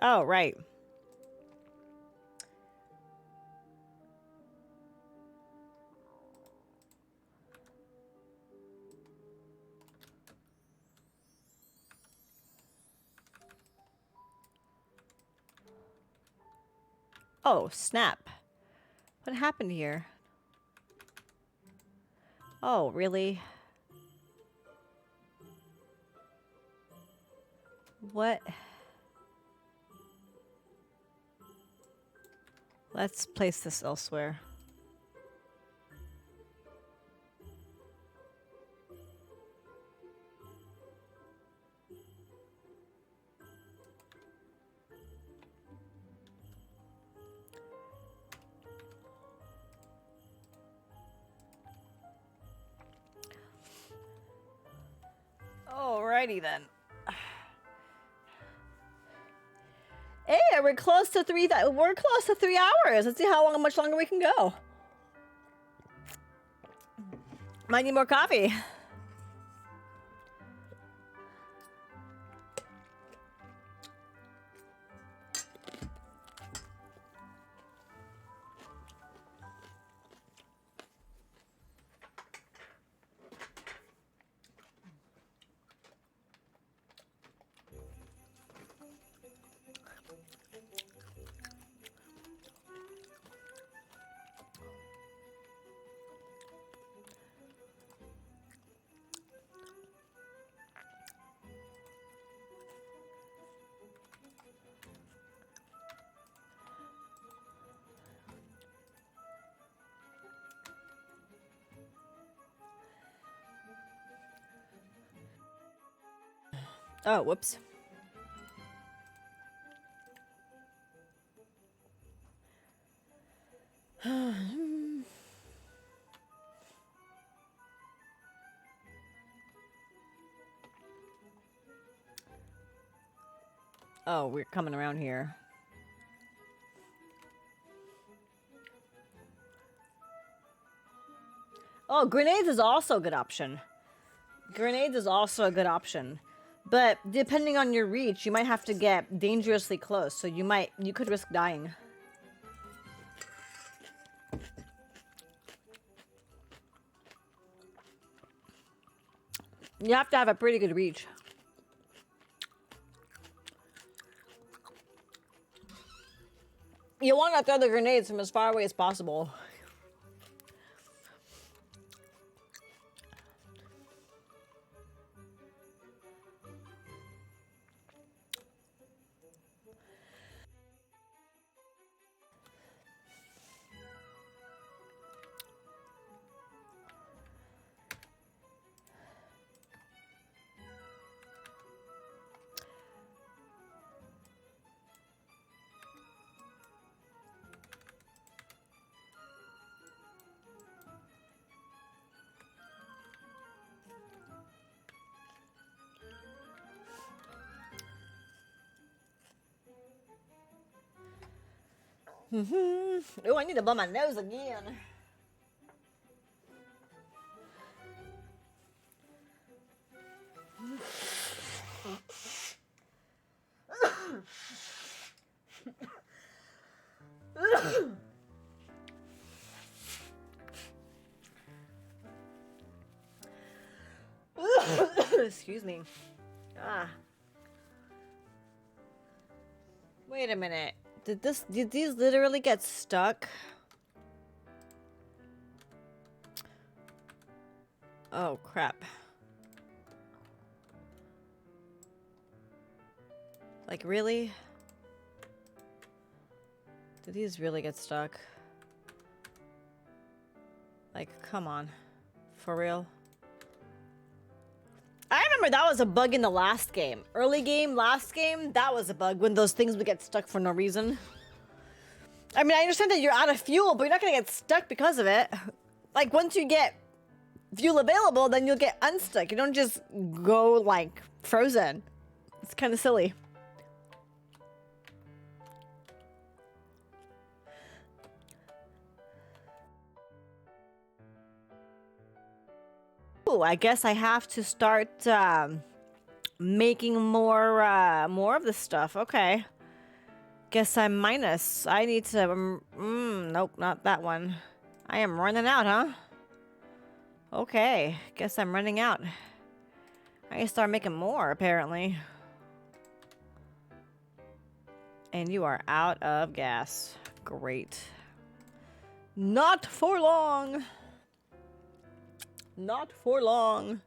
Oh, right. Oh, snap. What happened here? Oh, really? What? Let's place this elsewhere. Alrighty then. Hey, we're close to 3 hours. Let's see how much longer we can go. Might need more coffee. Oh, whoops. Oh, we're coming around here. Oh, grenades is also a good option. Grenades is also a good option. But depending on your reach, you might have to get dangerously close. So you could risk dying. You have to have a pretty good reach. You want to throw the grenades from as far away as possible. Oh, I need to blow my nose again. Excuse me. Ah. Wait a minute. Did these literally get stuck? Oh, crap. Like, really? Did these really get stuck? Like, come on. For real? I remember that was a bug in the last game. Early game, last game, that was a bug when those things would get stuck for no reason. I mean, I understand that you're out of fuel, but you're not gonna get stuck because of it. Like, once you get fuel available, then you'll get unstuck. You don't just go, like, frozen. It's kind of silly. Ooh, I guess I have to start making more of this stuff. Okay. Guess I'm minus. I need to... nope, not that one. I am running out, huh? Okay. Guess I'm running out. I need to start making more, apparently. And you are out of gas. Great. Not for long. Not for long.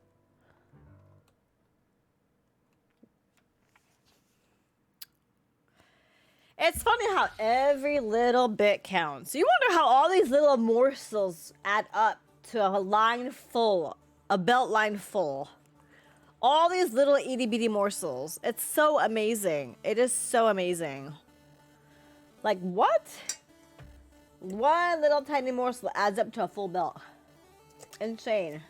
It's funny how every little bit counts. You wonder how all these little morsels add up to a line full, a belt line full. All these little itty bitty morsels. It's so amazing. It is so amazing. Like, what? One little tiny morsel adds up to a full belt. Insane.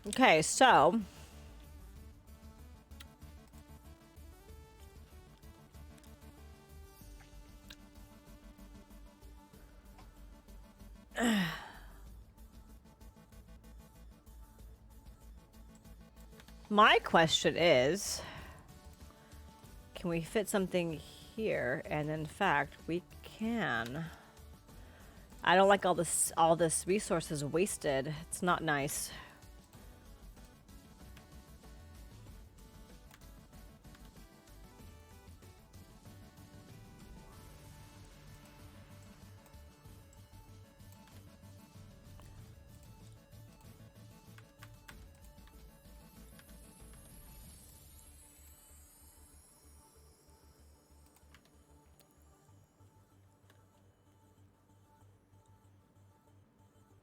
Okay, so my question is, can we fit something here? And in fact, we can. I don't like all this resources wasted. It's not nice.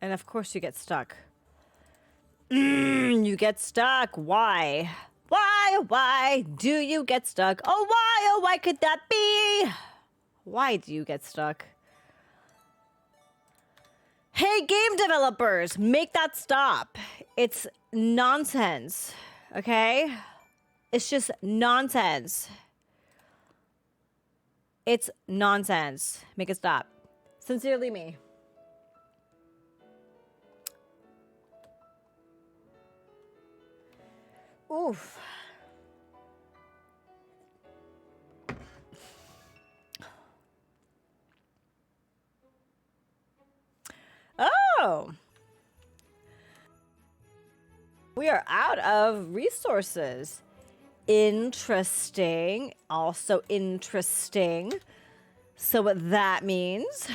And of course you get stuck. You get stuck. Why? Why do you get stuck? Oh, why could that be? Why do you get stuck? Hey, game developers, make that stop. It's nonsense, okay? It's just nonsense. It's nonsense. Make it stop. Sincerely me. Oof. Oh. We are out of resources. Interesting. Also interesting. So what that means...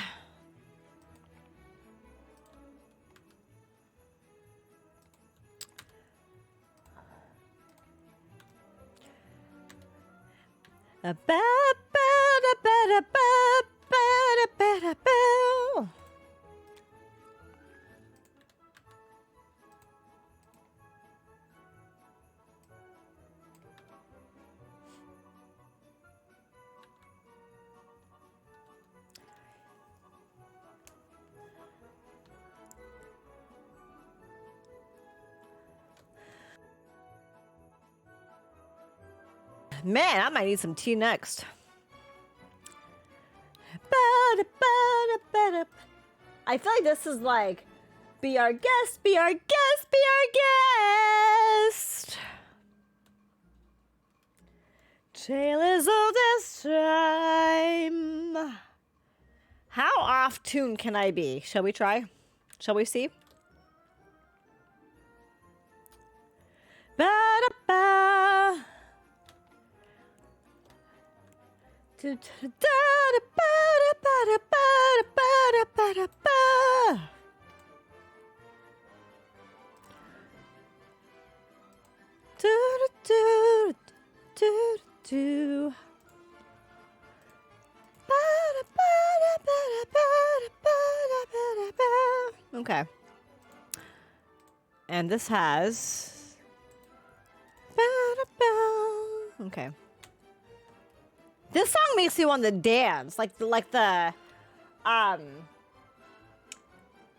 Man, I might need some tea next. I feel like this is like, be our guest, be our guest, be our guest. Tale as old as time. How off tune can I be? Shall we try? Shall we see? Ba-da-ba. Okay. And this has... Okay. This song makes me want to dance, like the,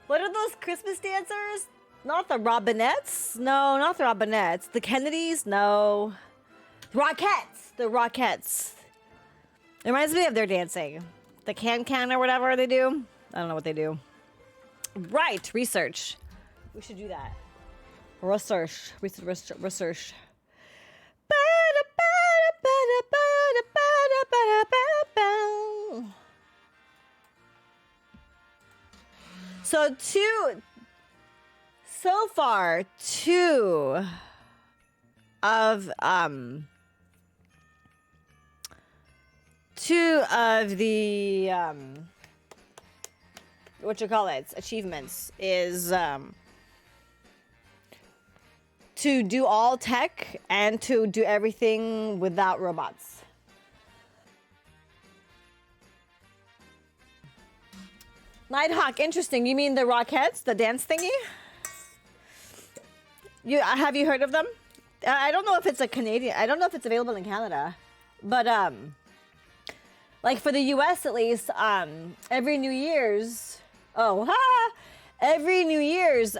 what are those Christmas dancers? Not the Robinettes? No, not the Robinettes. The Kennedys? No. Rockettes. The Rockettes. It reminds me of their dancing. The can or whatever they do. I don't know what they do. Right, research. We should do that. Research. Research. So far, two of the achievements is to do all tech and to do everything without robots. Nighthawk, interesting. You mean the Rockettes, the dance thingy? Have you heard of them? I don't know if it's a Canadian. I don't know if it's available in Canada, but like for the U.S. at least, every New Year's. Every New Year's,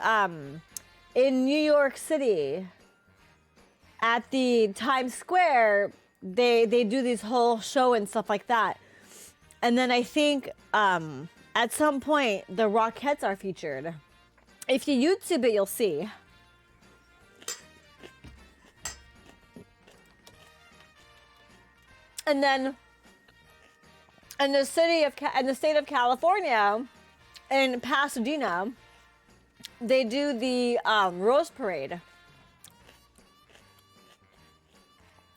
in New York City, at the Times Square, they do this whole show and stuff like that, and then I think at some point the Rockettes are featured. If you YouTube it, you'll see. And then in the state of California, in Pasadena, they do the Rose Parade.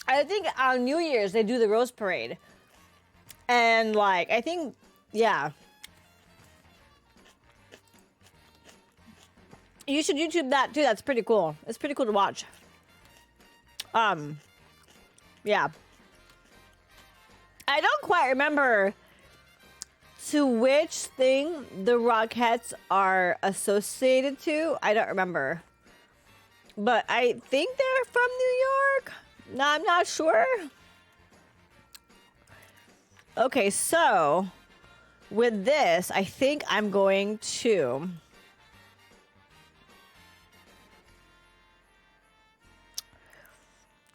I think on New Year's they do the Rose Parade, and like I think, yeah. You should YouTube that too. That's pretty cool. It's pretty cool to watch. Yeah. I don't quite remember to which thing the Rockettes are associated to, I don't remember. But I think they're from New York. No, I'm not sure. Okay, so with this, I think I'm going to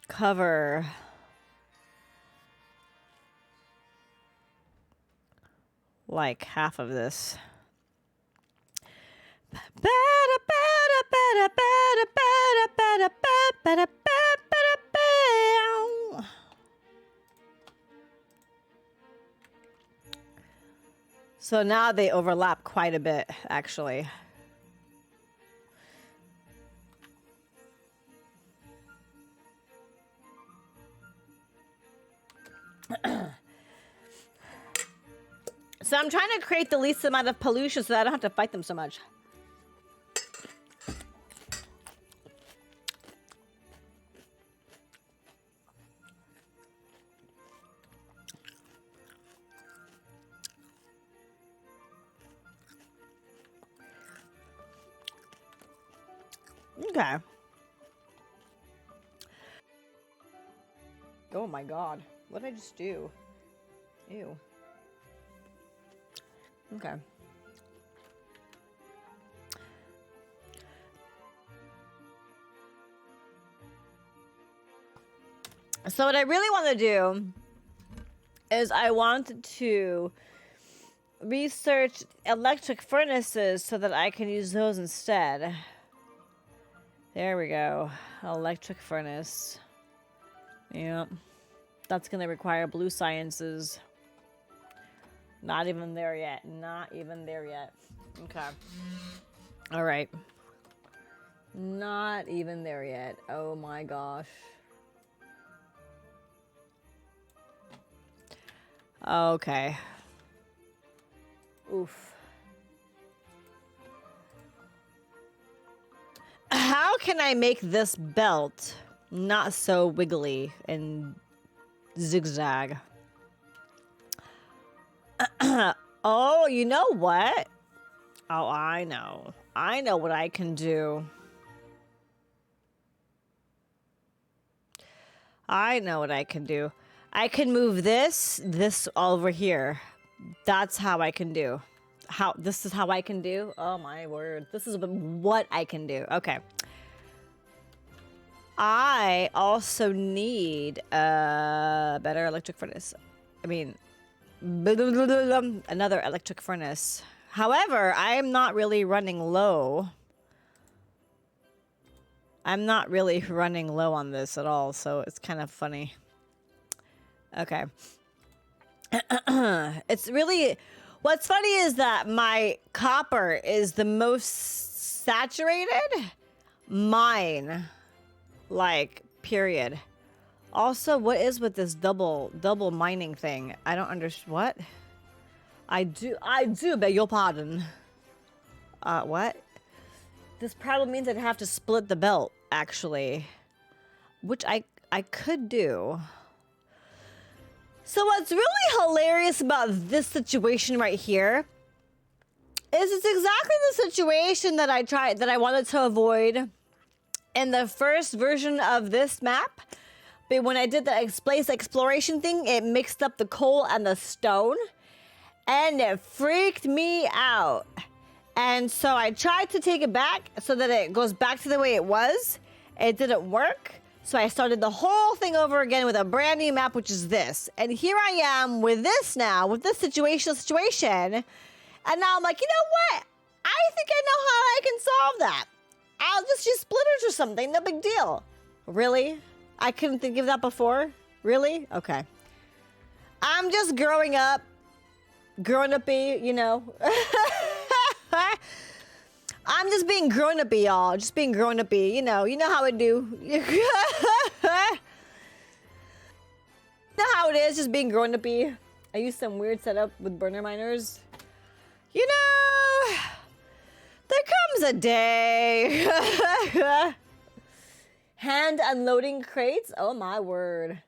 cover like half of this. So now they overlap quite a bit, actually. So I'm trying to create the least amount of pollution so that I don't have to fight them so much. Okay. Oh my god. What did I just do? Ew. Okay. So what I really want to do is I want to research electric furnaces so that I can use those instead. There we go. Electric furnace. Yep. That's going to require blue sciences. Not even there yet. Not even there yet. Okay. All right. Not even there yet. Oh my gosh. Okay. Oof. How can I make this belt not so wiggly and zigzag? Oh, you know what? Oh, I know. I know what I can do. I know what I can do. I can move this over here. That's how I can do. This is how I can do? Oh my word. This is what I can do. Okay. I also need a better electric furnace. I mean, another electric furnace. However, I am not really running low. I'm not really running low on this at all, so it's kind of funny. Okay. It's really... What's funny is that my copper is the most saturated. Mine. Like, period. Also, what is with this double mining thing? I don't understand. What? I do beg your pardon. What? This probably means I'd have to split the belt, actually. Which I could do. So what's really hilarious about this situation right here is it's exactly the situation that I wanted to avoid in the first version of this map. But when I did the space exploration thing, it mixed up the coal and the stone. And it freaked me out. And so I tried to take it back so that it goes back to the way it was. It didn't work. So I started the whole thing over again with a brand new map, which is this. And here I am with this now, with this situation. And now I'm like, you know what? I think I know how I can solve that. I'll just use splitters or something. No big deal. Really? I couldn't think of that before? Really? Okay. I'm just growing up. Grown-up-y, you know. I'm just being grown-up-y, y'all. Just being grown-up-y. You know how it do. You know how it is, just being grown-up-y. I used some weird setup with burner miners. You know, there comes a day. Hand unloading crates? Oh my word.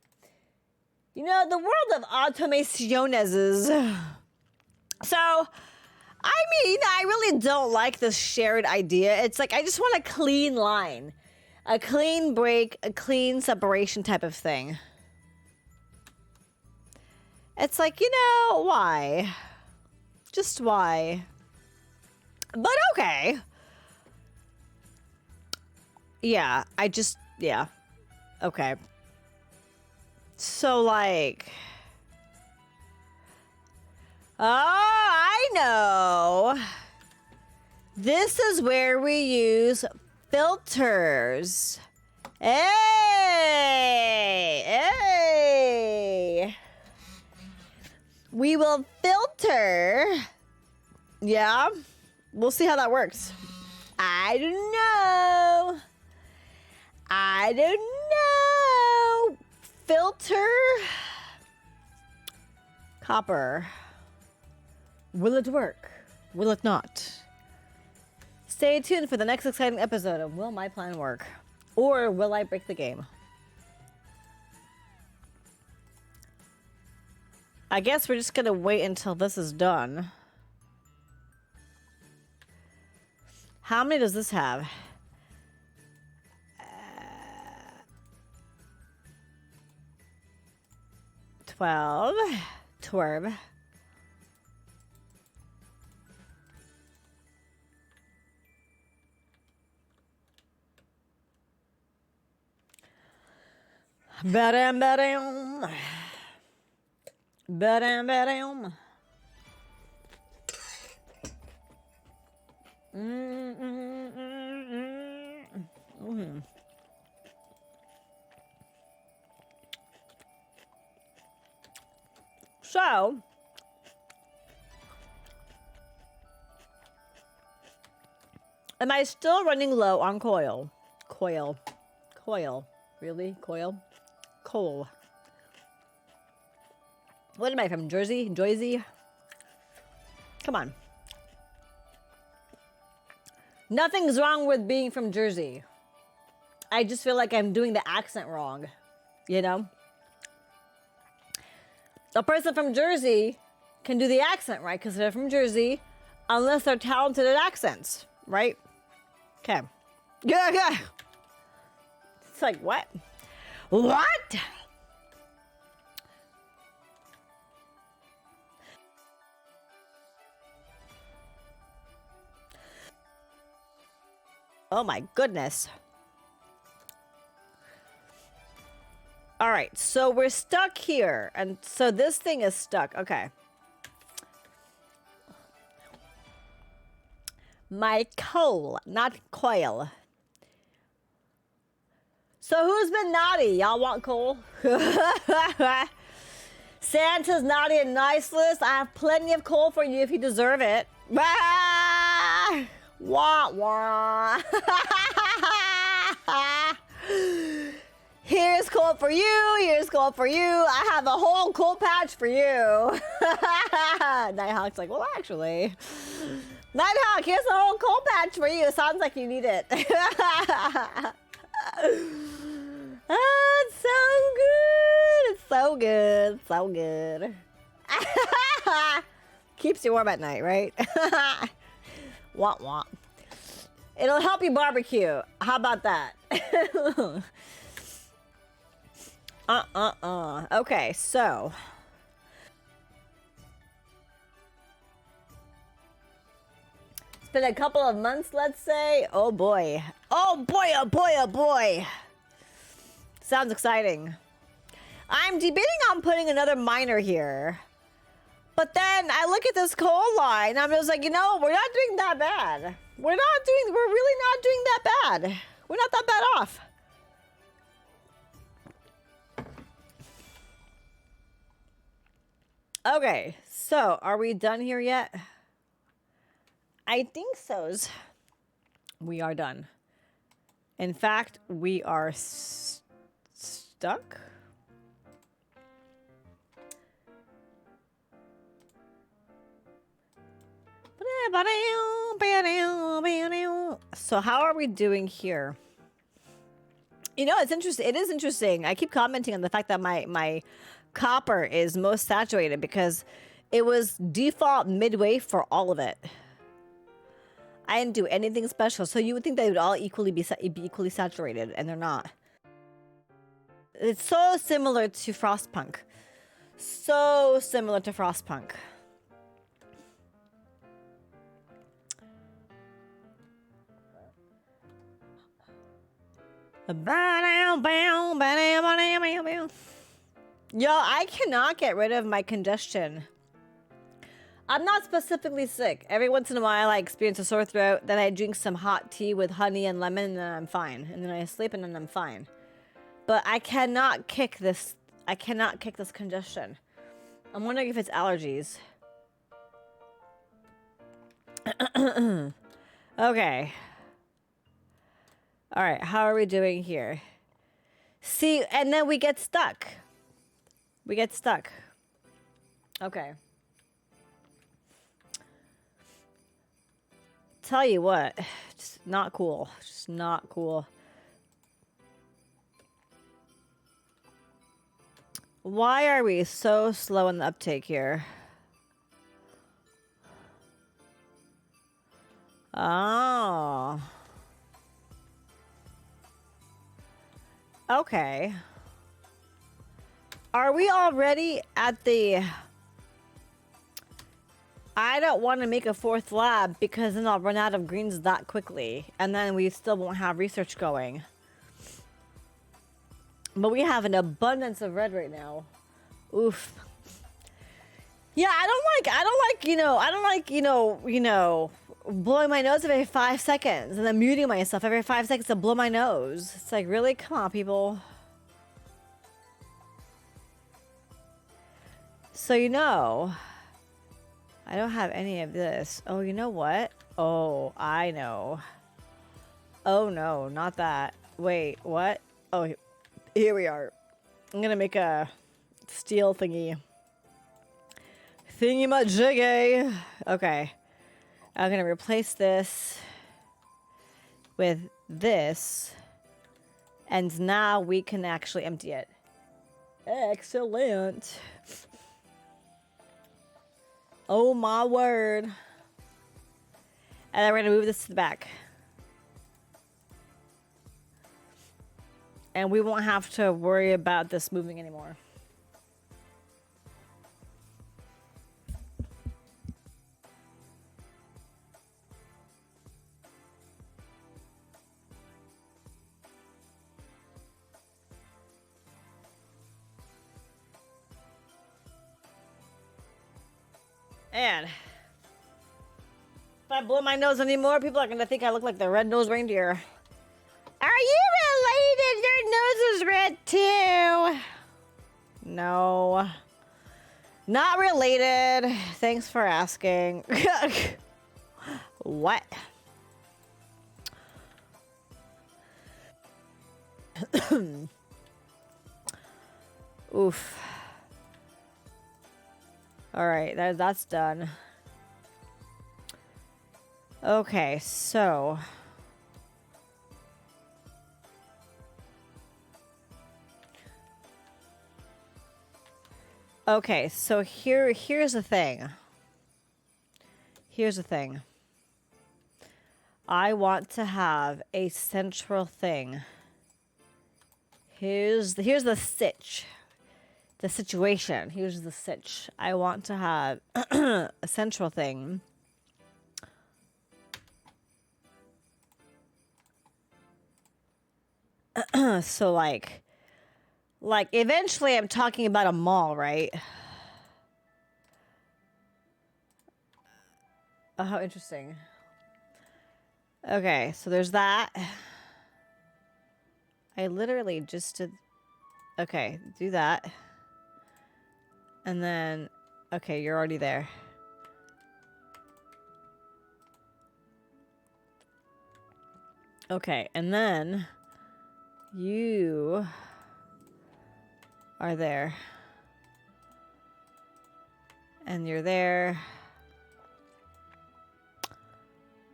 You know, the world of automaciones So, I mean, I really don't like this shared idea. It's like, I just want a clean line, a clean break, a clean separation type of thing. It's like, why? Just why? But okay. Yeah, yeah. Okay. So, like, oh, I know. This is where we use filters. Hey, hey. We will filter. Yeah, we'll see how that works. I don't know. I don't know. Filter. Copper. Will it work? Will it not? Stay tuned for the next exciting episode of Will My Plan Work? Or will I break the game? I guess we're just gonna wait until this is done. How many does this have? 12. Twerb. Ba-dam, ba-dam. Ba-dam, ba-dam. So, am I still running low on coil? Coil. Really? Coil? Coal. What am I from? Jersey? Joyzy? Come on. Nothing's wrong with being from Jersey. I just feel like I'm doing the accent wrong. You know? A person from Jersey can do the accent right because they're from Jersey, unless they're talented at accents, right? Okay. Yeah. It's like, what? What? Oh my goodness. All right, so we're stuck here. And so this thing is stuck. Okay. My coal, not coil. So who's been naughty? Y'all want coal? Santa's naughty and nice list. I have plenty of coal for you if you deserve it. Ah! Wah, wah. Here's coal for you. Here's coal for you. I have a whole coal patch for you. Nighthawk's like, well, actually, Nighthawk, here's a whole coal patch for you. Sounds like you need it. It's so good. It's so good. So good. Keeps you warm at night, right? Want, want. It'll help you barbecue. How about that? Okay, so. It's been a couple of months, let's say. Oh boy. Oh boy, oh boy, oh boy. Sounds exciting. I'm debating on putting another miner here. But then I look at this coal line, I'm just like, we're not doing that bad. We're really not doing that bad. We're not that bad off. Okay, so are we done here yet? I think so. We are done. In fact, we are stuck. So how are we doing here? It's interesting. It is interesting. I keep commenting on the fact that my copper is most saturated because It was default midway for all of it. I didn't do anything special, so you would think they would all be equally saturated, and they're not. It's so similar to Frostpunk. So similar to Frostpunk. Yo, I cannot get rid of my congestion. I'm not specifically sick. Every once in a while, I experience a sore throat. Then I drink some hot tea with honey and lemon, and then I'm fine. And then I sleep, and then I'm fine. But I cannot kick this. I cannot kick this congestion. I'm wondering if it's allergies. Okay. All right. How are we doing here? See, and then we get stuck. We get stuck. Okay. Tell you what, just not cool. Just not cool. Why are we so slow in the uptake here? Oh. Okay. Are we already at the... I don't want to make a fourth lab because then I'll run out of greens that quickly. And then we still won't have research going. But we have an abundance of red right now. Oof. Yeah, I don't like, blowing my nose every 5 seconds and then muting myself every 5 seconds to blow my nose. It's like, really? Come on, people. So, I don't have any of this. Oh, you know what? Oh, I know. Oh, no, not that. Wait, what? Oh, here we are. I'm going to make a steel thingy. Thingy-ma-jiggy. Okay. I'm going to replace this with this. And now we can actually empty it. Excellent. Oh my word. And then we're going to move this to the back. And we won't have to worry about this moving anymore. And if I blow my nose anymore, people are going to think I look like the red-nosed reindeer. Are you related? Your nose is red too. No. Not related. Thanks for asking. What? Oof. All right, that's done. Okay, so... Okay, so here's the thing. Here's the thing. I want to have a central thing. Here's the sitch. The situation. Here's the sitch. I want to have a central thing. So like eventually I'm talking about a mall, right? Oh, how interesting. Okay, so there's that. I literally just did... Okay, do that. And then... Okay, you're already there. Okay, and then... You... are there. And you're there.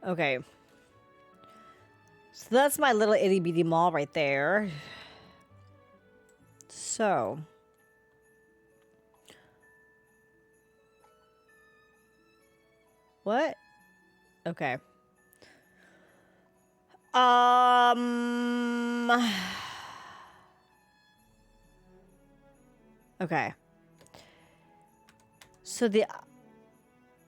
Okay. So that's my little itty bitty mall right there. So. What? Okay. Um. Okay. So the.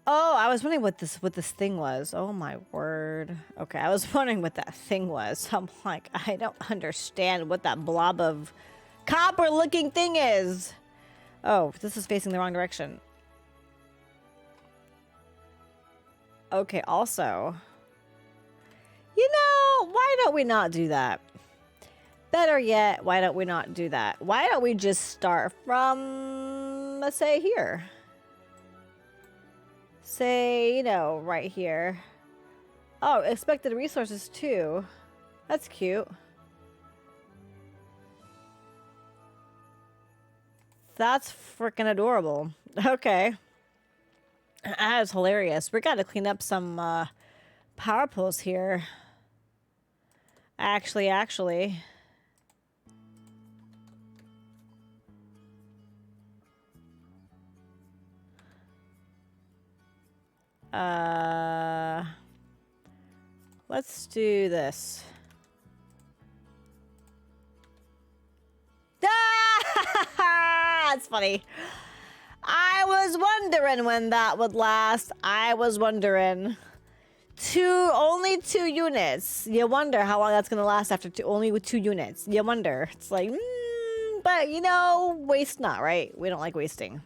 Oh, I was wondering what this thing was. Oh my word. Okay, I was wondering what that thing was. I'm like, I don't understand what that blob of copper-looking thing is. Oh, this is facing the wrong direction. Okay, also, you know, why don't we not do that? Better yet, why don't we not do that? Why don't we just start from, let's say, here? Say, you know, right here. Oh, expected resources too. That's cute. That's freaking adorable. Okay. That is hilarious. We gotta clean up some power poles here. Actually. Let's do this. That's funny. I was wondering when that would last. I was wondering. Only 2 units. You wonder how long that's gonna last after only with 2 units. You wonder. It's like, but you know, waste not, right? We don't like wasting.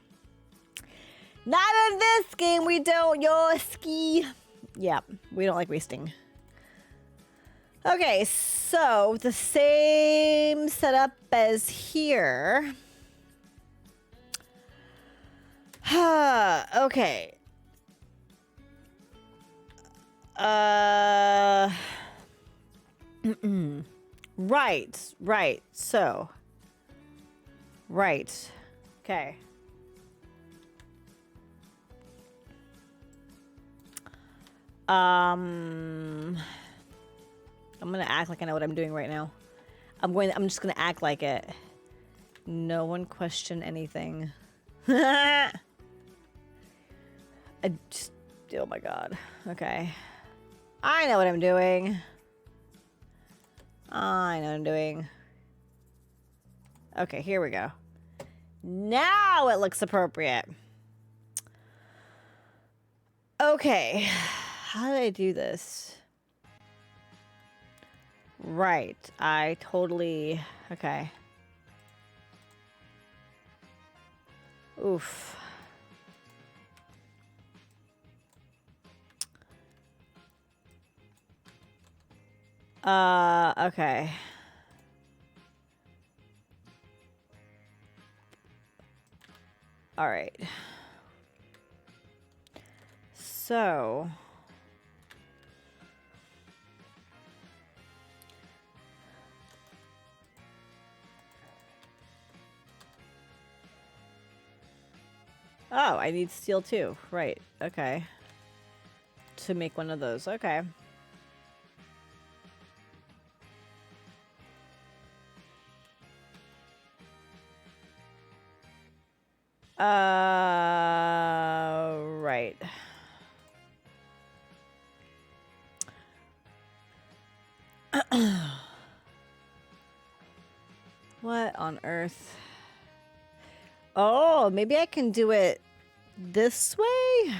Not in this game, we don't, yo ski. Yeah, we don't like wasting. Okay, so the same setup as here. Okay. Right. So. Right. Okay. I'm gonna act like I know what I'm doing right now. I'm just gonna act like it. No one question anything. I just, oh my god. Okay. I know what I'm doing. I know what I'm doing. Okay, here we go. Now it looks appropriate. Okay. How did I do this? Right. I totally... Okay. Oof. Okay. All right. So... Oh, I need steel too. Right. Okay. To make one of those. Okay. Right. What on earth? Oh, maybe I can do it this way?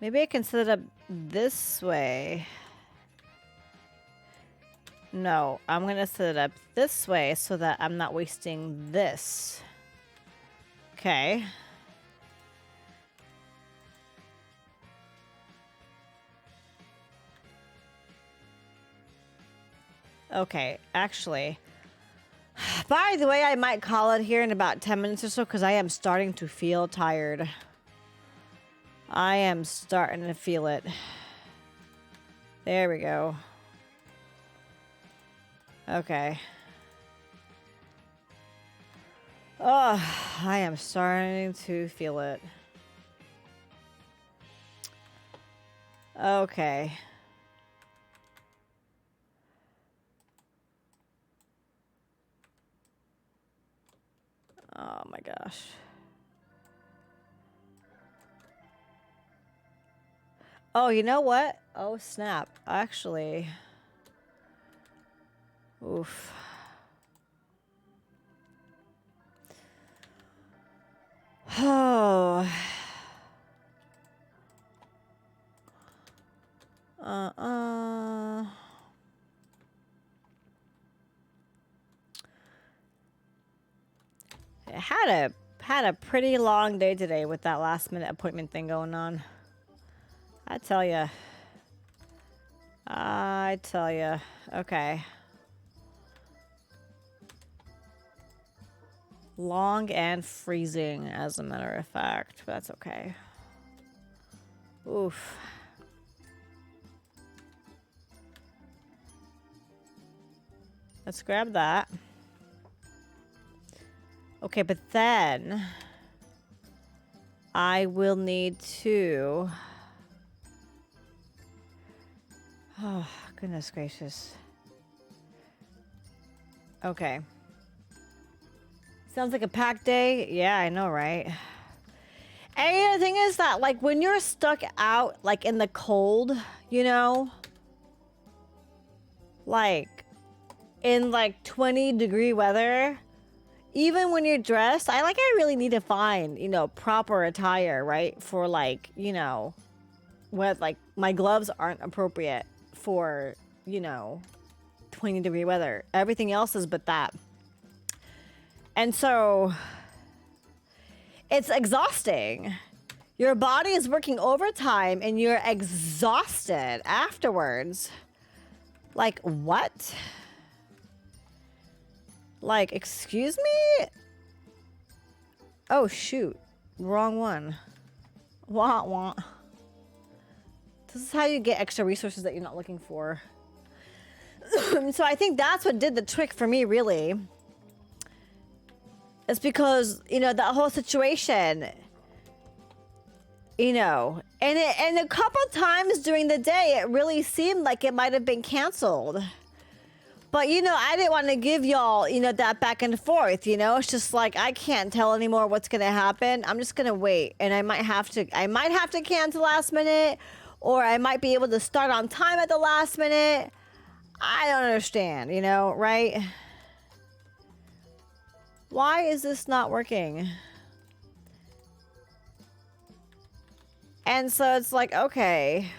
Maybe I can set it up this way. No, I'm going to set it up this way so that I'm not wasting this. Okay. Okay, actually. By the way, I might call it here in about 10 minutes or so because I am starting to feel tired. I am starting to feel it. There we go. Okay. Oh, I am starting to feel it. Okay. Oh my gosh. Oh, you know what? Oh, snap. Actually. Oof. Oh. Uh-uh. I had a pretty long day today with that last minute appointment thing going on. I tell ya. I tell ya. Okay. Long and freezing, as a matter of fact. But that's okay. Oof. Let's grab that. Okay, but then I will need to... Oh, goodness gracious. Okay. Sounds like a packed day. Yeah, I know, right? And the thing is that, like, when you're stuck out, like, in the cold, you know? Like, in, like, 20-degree weather, even when you're dressed, I really need to find, you know, proper attire, right? For, like, you know, what, like, my gloves aren't appropriate for, you know, 20-degree weather. Everything else is but that. And so it's exhausting. Your body is working overtime and you're exhausted afterwards. Like, what? Like, excuse me? Oh, shoot. Wrong one. Wah, wah. This is how you get extra resources that you're not looking for. So I think that's what did the trick for me, really. It's because, you know, that whole situation, you know, and a couple times during the day, it really seemed like it might have been canceled. But, you know, I didn't want to give y'all, you know, that back and forth, you know? It's just like, I can't tell anymore what's going to happen. I'm just going to wait. And I might have to cancel last minute, or I might be able to start on time at the last minute. I don't understand, you know, right? Why is this not working? And so it's like, okay.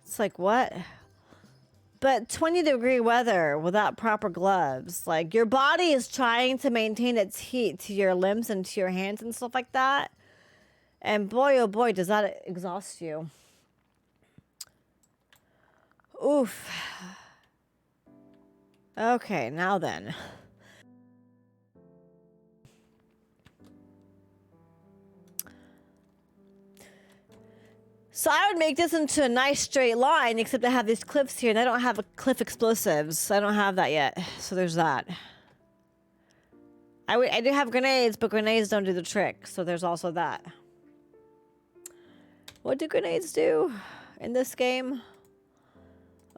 It's like, what? But 20-degree weather without proper gloves, like, your body is trying to maintain its heat to your limbs and to your hands and stuff like that. And boy, oh boy, does that exhaust you. Oof. Okay, now then. So I would make this into a nice straight line, except I have these cliffs here, and I don't have a cliff explosives. I don't have that yet, so there's that. I do have grenades, but grenades don't do the trick, so there's also that. What do grenades do in this game?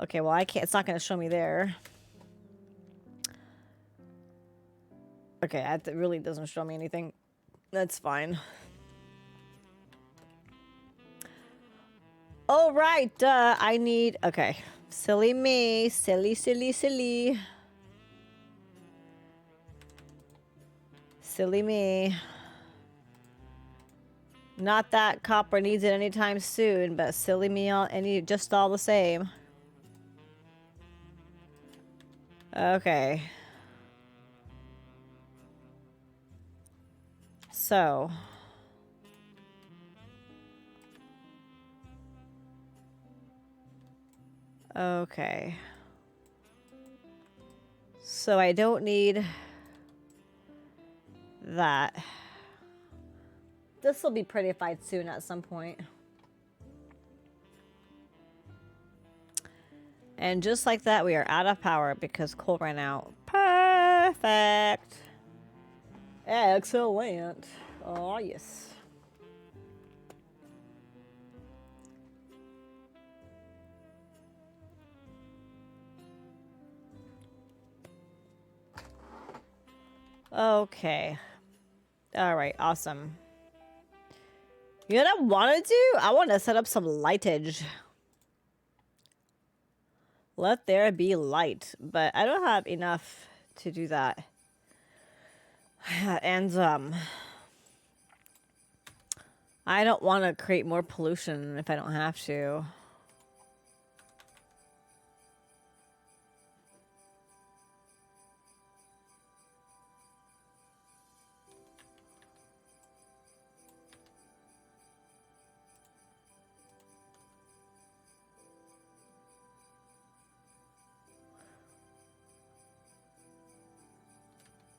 Okay, well, I can't. It's not going to show me there. Okay, it really doesn't show me anything. That's fine. Oh, right. I need... Okay. Silly me. Silly, silly, silly. Silly me. Not that copper needs it anytime soon, but silly me just all the same. Okay. So. Okay. So I don't need that. This will be prettified soon at some point. And just like that, we are out of power because coal ran out. Perfect. Excellent. Oh, yes. Okay. All right, awesome. You know what I want to do? I want to set up some lightage. Let there be light, but I don't have enough to do that. And I don't want to create more pollution if I don't have to.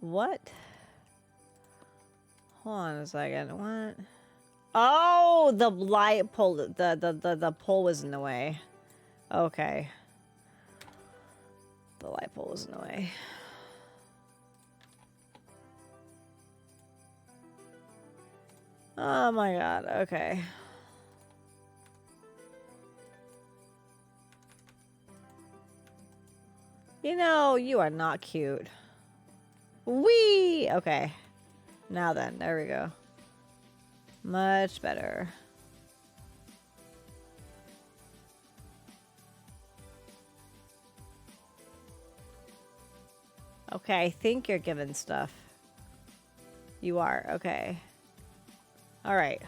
What? Hold on a second. What? Oh, the light pole. The pole was in the way. Okay. The light pole was in the way. Oh my god. Okay. You know, you are not cute. Wee! Okay. Now then, there we go. Much better. Okay, I think you're given stuff. You are, okay. Alright.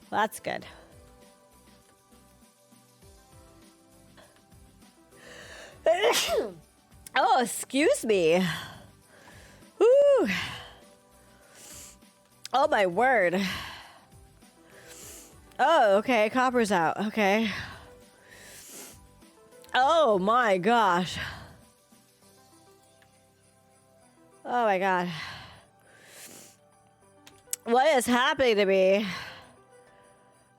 Well, that's good. Oh, excuse me. Woo. Oh, my word. Oh, okay. Copper's out. Okay. Oh, my gosh. Oh, my God. What is happening to me?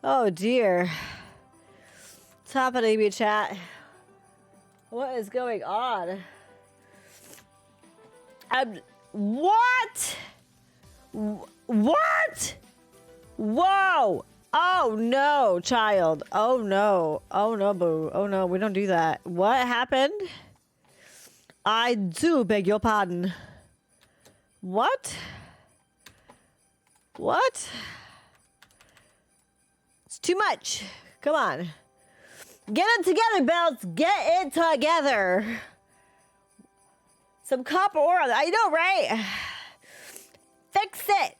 Oh, dear. What's happening to me, chat? What is going on? What? What? Whoa! Oh no, child. Oh no. Oh no, boo. Oh no, we don't do that. What happened? I do beg your pardon. What? What? It's too much. Come on. Get it together, Belts. Get it together. Some copper ore. I know, right? Fix it.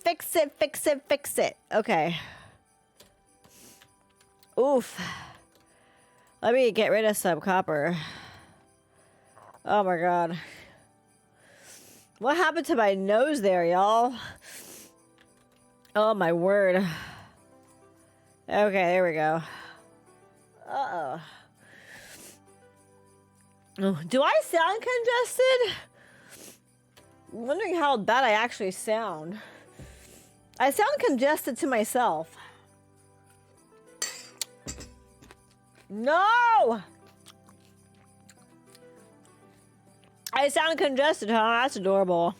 Fix it, fix it, fix it. Okay. Oof. Let me get rid of some copper. Oh my god. What happened to my nose there, y'all? Oh my word. Okay, there we go. Uh-oh. Oh, do I sound congested? I'm wondering how bad I actually sound. I sound congested to myself. No! I sound congested, huh? That's adorable.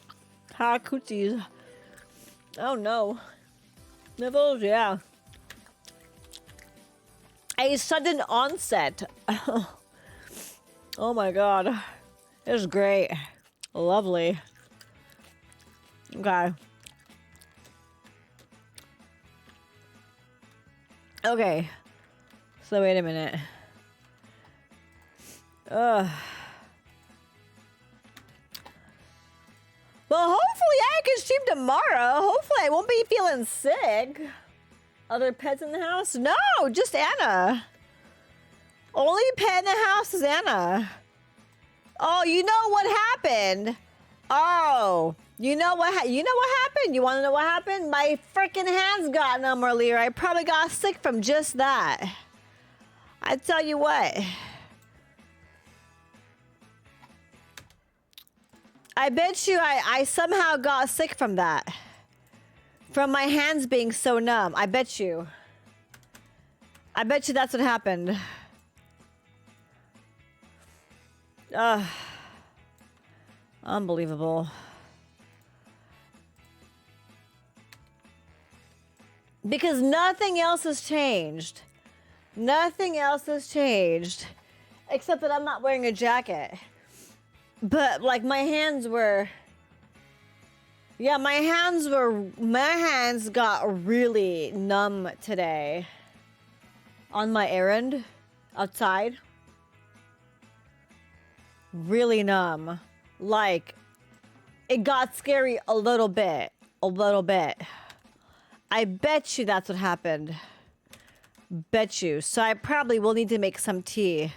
Ha, cooties. Oh no. Nibbles, yeah. A sudden onset. Oh my god. It was great. Lovely. Okay. Okay. So wait a minute. Ugh. Well, hopefully I can stream tomorrow. Hopefully I won't be feeling sick. Other pets in the house? No, just Anna. Only pet in the house is Anna. Oh, you know what happened? Oh, you know what happened? You want to know what happened? My freaking hands got numb earlier. I probably got sick from just that. I tell you what. I bet you I somehow got sick from that. From my hands being so numb. I bet you. I bet you that's what happened. Unbelievable. Because nothing else has changed. Nothing else has changed. Except that I'm not wearing a jacket. But, like, my hands were... Yeah, my hands got really numb today on my errand outside. Really numb. Like, it got scary a little bit. A little bit. I bet you that's what happened. Bet you. So I probably will need to make some tea.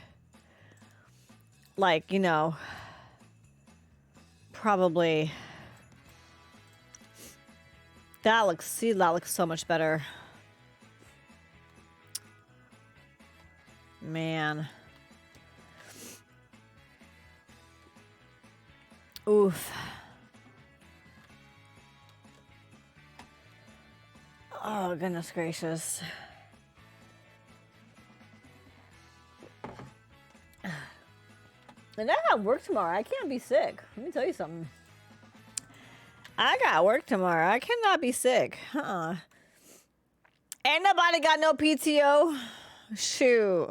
Like, you know, probably. That looks so much better. Man. Oof. Oh, goodness gracious. And I got work tomorrow. I can't be sick. Let me tell you something. I got work tomorrow. I cannot be sick. Ain't nobody got no PTO. Shoot.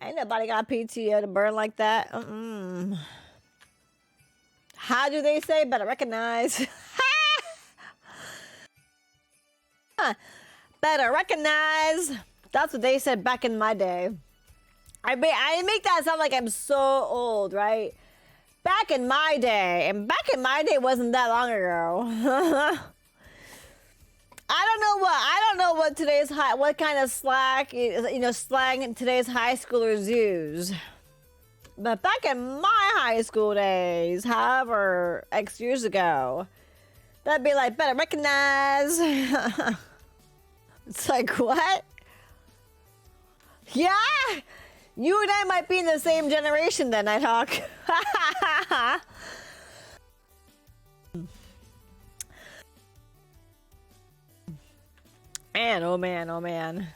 Ain't nobody got PTO to burn like that. How do they say? Better recognize. Better recognize. That's what they said back in my day. I make that sound like I'm so old, right? Back in my day, and back in my day wasn't that long ago. I don't know what today's what kind of slang today's high schoolers use. But back in my high school days, however X years ago, that'd be like, better recognize. It's like, what? Yeah. You and I might be in the same generation then, I talk. Man, oh man, oh man.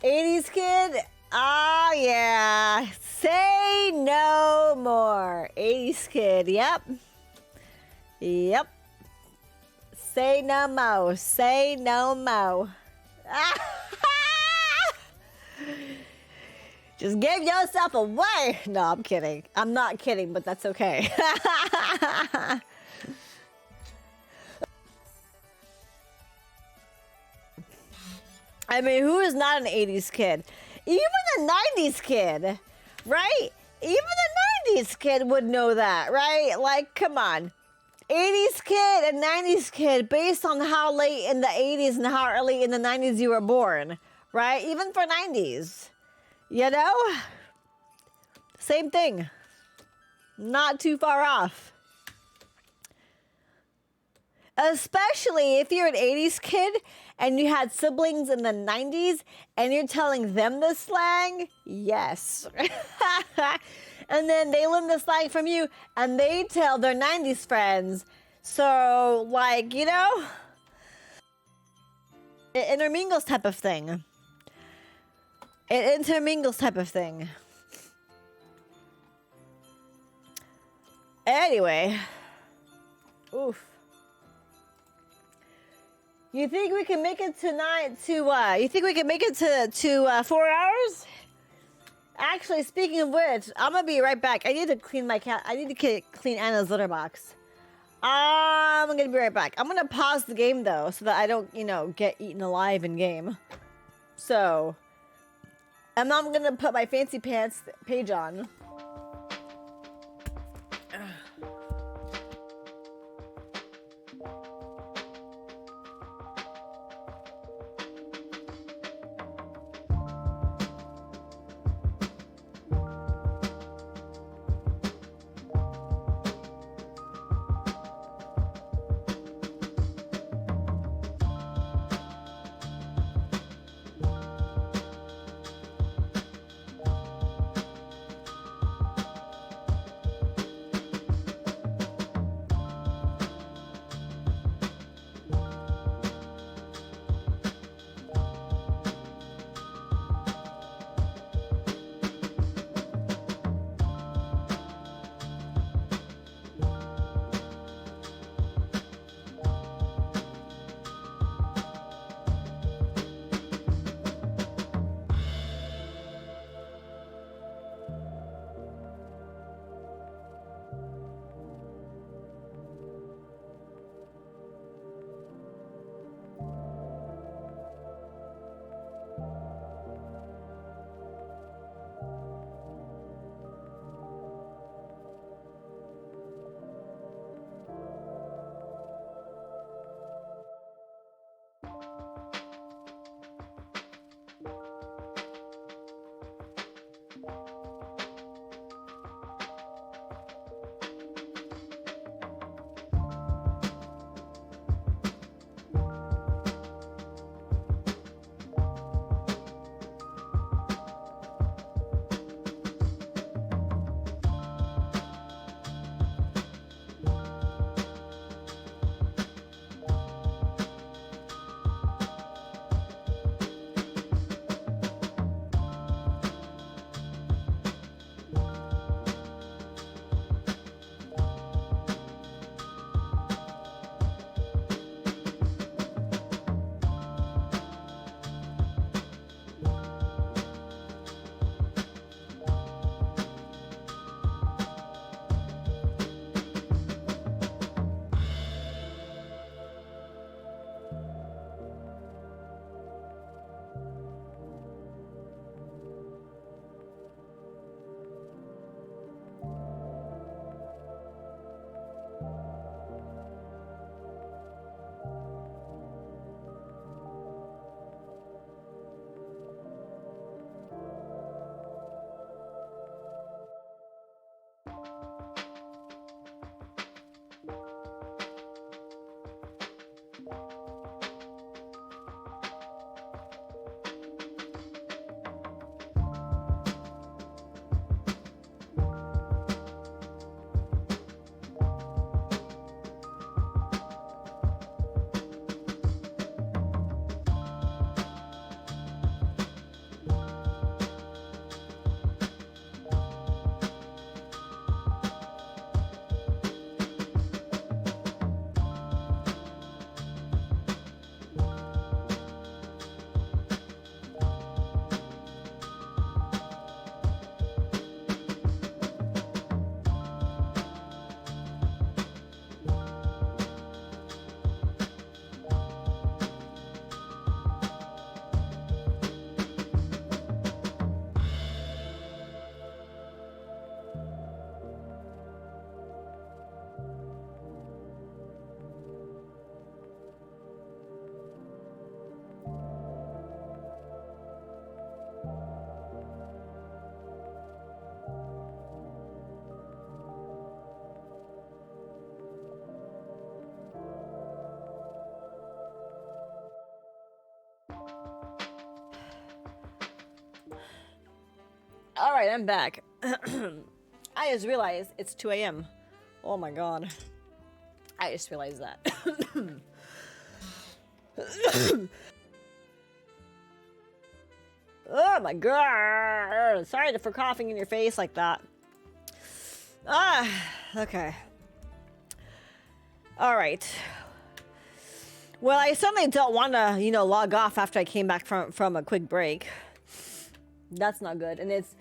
80s kid? Oh yeah. Say no more. 80s kid, yep. Yep. Say no more. Say no more. Just give yourself away. No, I'm kidding. I'm not kidding, but that's okay. I mean, who is not an 80s kid? Even the 90s kid, right? Even the 90s kid would know that, right? Like, come on. 80s kid and 90s kid based on how late in the 80s and how early in the 90s you were born, right? Even for 90s. You know? Same thing. Not too far off. Especially if you're an 80s kid and you had siblings in the 90s and you're telling them the slang. Yes. And then they learn the slang from you and they tell their 90s friends. So, like, you know, it intermingles type of thing. It intermingles type of thing. Anyway. Oof. You think we can make it tonight to, you think we can make it to 4 hours? Actually, speaking of which, I'm gonna be right back. I need to clean my cat. I need to clean Anna's litter box. I'm gonna be right back. I'm gonna pause the game though, so that I don't, you know, get eaten alive in game. So, and now I'm gonna put my fancy pants page on. All right, I'm back. I just realized it's 2 a.m. Oh my god. I just realized that. Oh my god. Sorry for coughing in your face like that. Okay. All right. Well, I certainly don't want to, log off after I came back from a quick break. That's not good. And it's,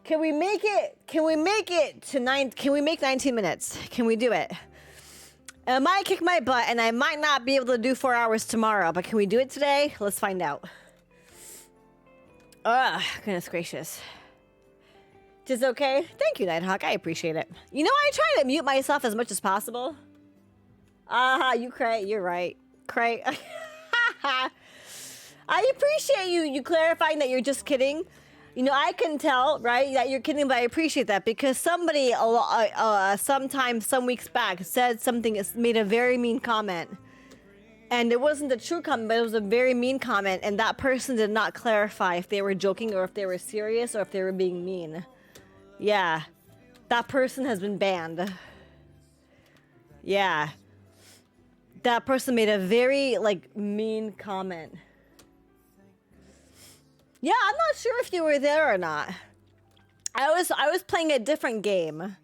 can we make it to can we make 19 minutes? Can we do it? It might kick my butt and I might not be able to do 4 hours tomorrow, but can we do it today? Let's find out. Goodness gracious. Just okay? Thank you, Nighthawk. I appreciate it. I try to mute myself as much as possible. You cray. You're right. Cray. I appreciate you clarifying that you're just kidding. I can tell, right, that you're kidding, but I appreciate that because somebody sometime, some weeks back, said something, made a very mean comment. And it wasn't a true comment, but it was a very mean comment, and that person did not clarify if they were joking or if they were serious or if they were being mean. Yeah. That person has been banned. Yeah. That person made a very, mean comment. Yeah, I'm not sure if you were there or not. I was playing a different game.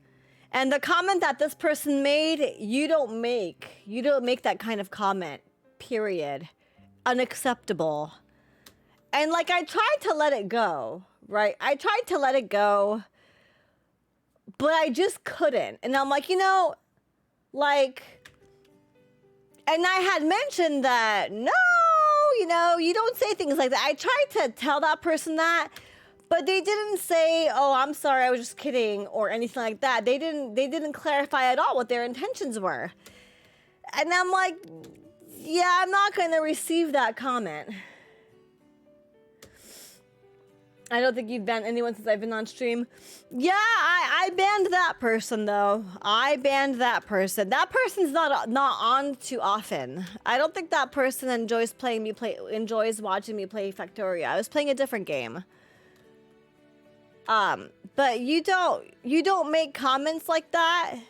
And the comment that this person made, you don't make that kind of comment. Period. Unacceptable. And I tried to let it go, right? I tried to let it go, but I just couldn't. And I'm like, and I had mentioned that, no, you don't say things like that. I tried to tell that person that, but they didn't say, oh, I'm sorry, I was just kidding, or anything like that. They didn't clarify at all what their intentions were. And I'm like, yeah, I'm not going to receive that comment. I don't think you've banned anyone since I've been on stream. Yeah, I banned that person, though. I banned that person. That person's not on too often. I don't think that person enjoys watching me play Factorio. I was playing a different game. But you don't make comments like that.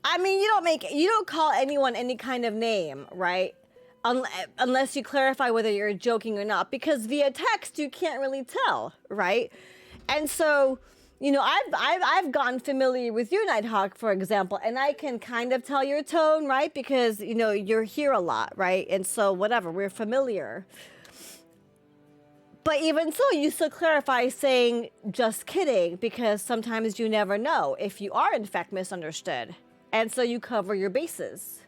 I mean, you don't call anyone any kind of name, right? Unless you clarify whether you're joking or not, because via text you can't really tell, right? And so, I've gotten familiar with you, Nighthawk, for example, and I can kind of tell your tone, right? Because you're here a lot, right? And so whatever, we're familiar. But even so, you still clarify saying just kidding, because sometimes you never know if you are in fact misunderstood. And so you cover your bases,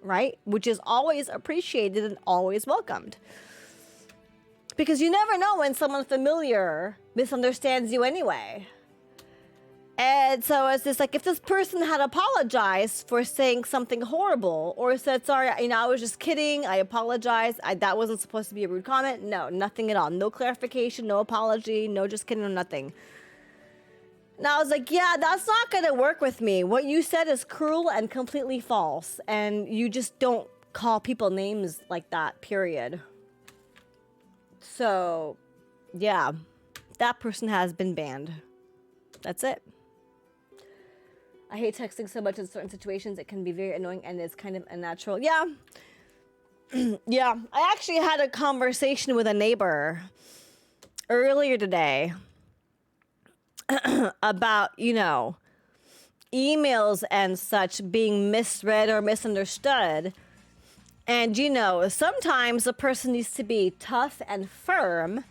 right? Which is always appreciated and always welcomed. Because you never know when someone familiar misunderstands you anyway. And so it's just if this person had apologized for saying something horrible or said, sorry, I was just kidding, I apologize, that wasn't supposed to be a rude comment. No, nothing at all. No clarification, no apology, no just kidding, no nothing. And I was like, yeah, that's not going to work with me. What you said is cruel and completely false. And you just don't call people names like that, period. So, yeah, that person has been banned. That's it. I hate texting so much in certain situations. It can be very annoying and it's kind of unnatural. Yeah. Yeah. I actually had a conversation with a neighbor earlier today about, emails and such being misread or misunderstood. And, sometimes a person needs to be tough and firm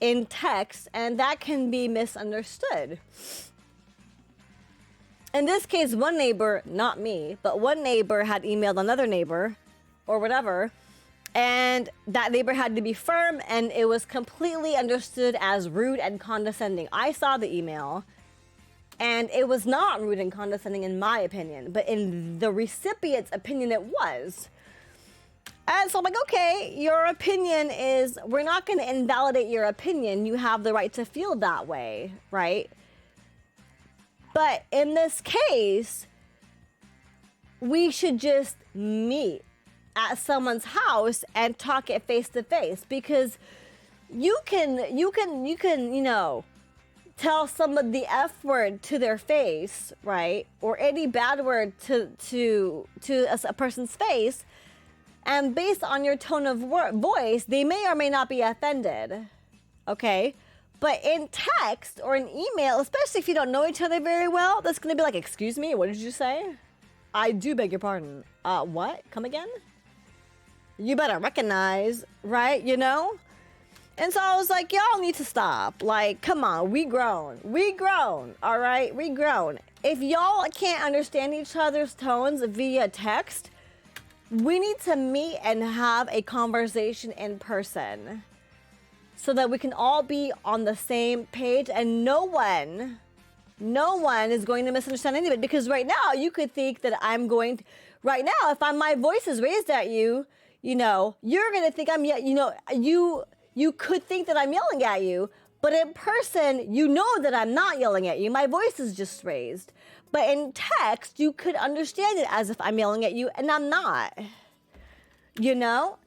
in text, and that can be misunderstood. In this case, one neighbor, not me, but one neighbor had emailed another neighbor or whatever, and that neighbor had to be firm, and it was completely understood as rude and condescending. I saw the email, and it was not rude and condescending in my opinion, but in the recipient's opinion, it was. And so I'm like, okay, your opinion is, we're not going to invalidate your opinion. You have the right to feel that way, right? But in this case, we should just meet at someone's house and talk it face to face, because you can tell someone the F word to their face, right? Or any bad word to a person's face, and based on your tone of voice, they may or may not be offended, okay? But in text or in email, especially if you don't know each other very well, that's going to be like, excuse me, what did you say? I do beg your pardon. What? Come again? You better recognize, right? You know? And so I was like, y'all need to stop. Like, come on, we grown, all right? We grown. If y'all can't understand each other's tones via text, we need to meet and have a conversation in person so that we can all be on the same page and no one is going to misunderstand anybody. Because right now you could think that right now, if my voice is raised at you, you know, you're going to think you could think that I'm yelling at you, but in person, you know that I'm not yelling at you. My voice is just raised. But in text, you could understand it as if I'm yelling at you, and I'm not. You know?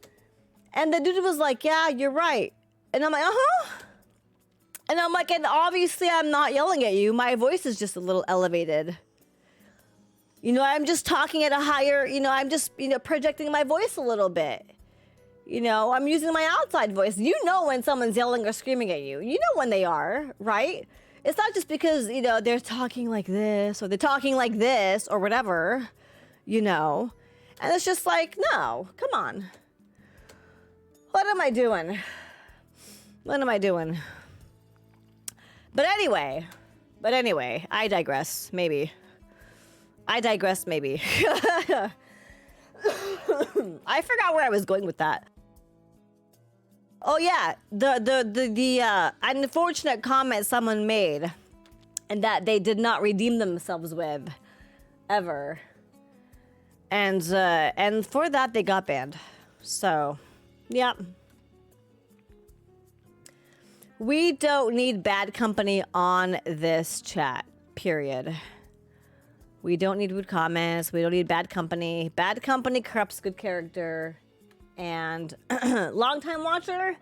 And the dude was like, yeah, you're right. And I'm like, uh-huh. And I'm like, and obviously I'm not yelling at you. My voice is just a little elevated. You know, I'm just talking at a higher, I'm just, projecting my voice a little bit. You know, I'm using my outside voice. You know when someone's yelling or screaming at you. You know when they are, right? It's not just because, they're talking like this or they're talking like this or whatever, And it's just like, no, come on. What am I doing? What am I doing? But anyway, I digress, maybe. I forgot where I was going with that. Oh yeah, the unfortunate comment someone made, and that they did not redeem themselves with, ever. And for that they got banned. So, yeah. We don't need bad company on this chat, period. We don't need rude comments. We don't need bad company. Bad company corrupts good character. And long-time watcher,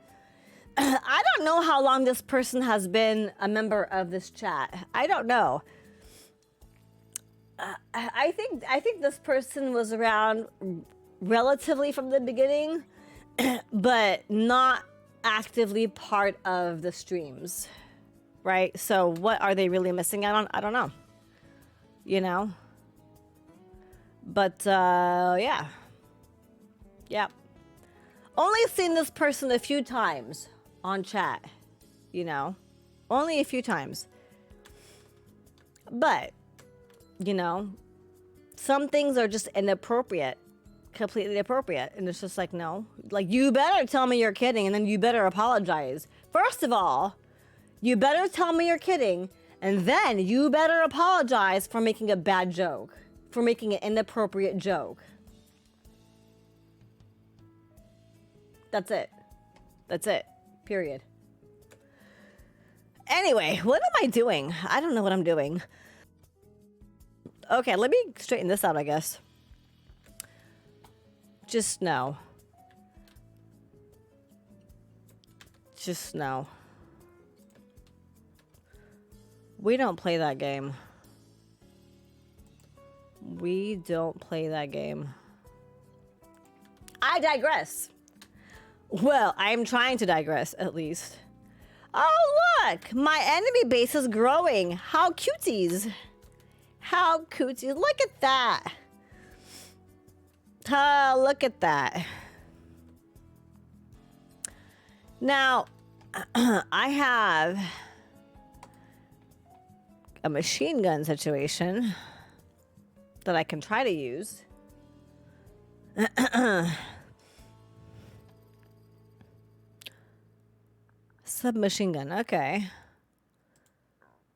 I don't know how long this person has been a member of this chat. I don't know. I think this person was around relatively from the beginning, but not actively part of the streams, right? So what are they really missing out on? I don't know. But yeah. Only seen this person a few times on chat, only a few times. But, some things are just inappropriate, completely inappropriate. And it's just like, no, like, you better tell me you're kidding and then you better apologize. First of all, you better tell me you're kidding and then you better apologize for making a bad joke, for making an inappropriate joke. That's it. Period. Anyway, what am I doing? I don't know what I'm doing. Okay, let me straighten this out, I guess. Just no. We don't play that game. I digress. Well, I'm trying to digress, at least. Oh, look! My enemy base is growing. How cuties. Look at that. Look at that. Now, I have a machine gun situation that I can try to use. Submachine gun, okay.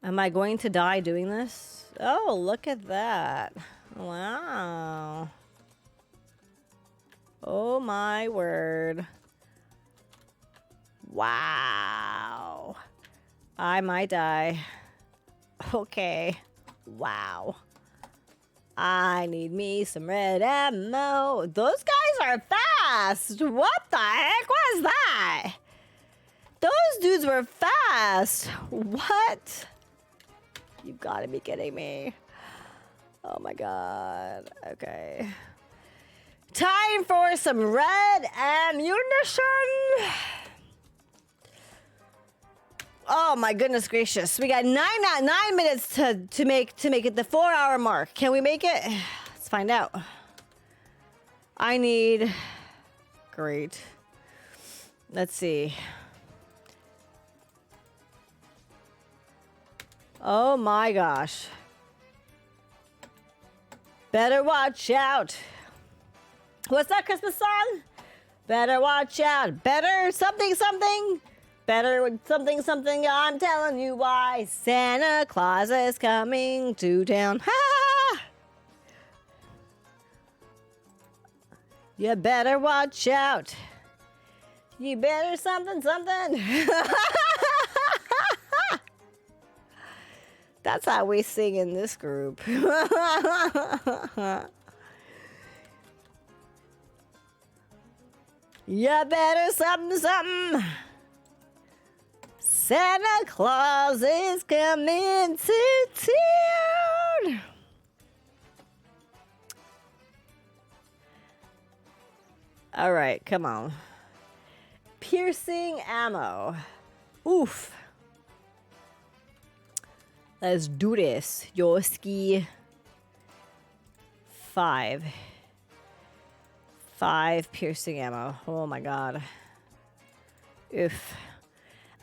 Am I going to die doing this? Oh, look at that. Wow. Oh my word. Wow. I might die. Okay. Wow. I need me some red ammo. Those guys are fast. What the heck was that? Those dudes were fast. What? You've got to be kidding me. Oh my god. Okay. Time for some red ammunition. Oh my goodness gracious. We got 9 minutes to make it the 4-hour mark. Can we make it? Let's find out. I need... Great. Let's see. Oh my gosh. Better watch out. What's that Christmas song? Better watch out. Better something something. Better something something. I'm telling you why. Santa Claus is coming to town. Ha! You better watch out. You better something something. That's how we sing in this group. You better something, something. Santa Claus is coming to town. All right, come on. Piercing ammo. Oof. Let's do this. Yoski. 5 piercing ammo. Oh my god. Oof.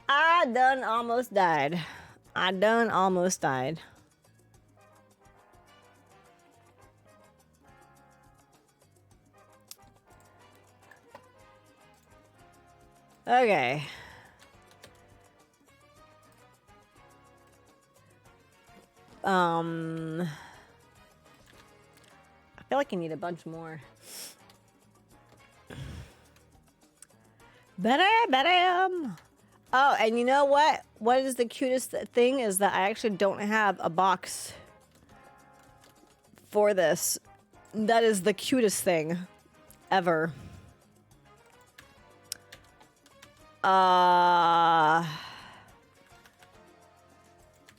I done almost died. Okay. I feel like I need a bunch more. Better. Oh, and you know what? What is the cutest thing is that I actually don't have a box for this. That is the cutest thing ever.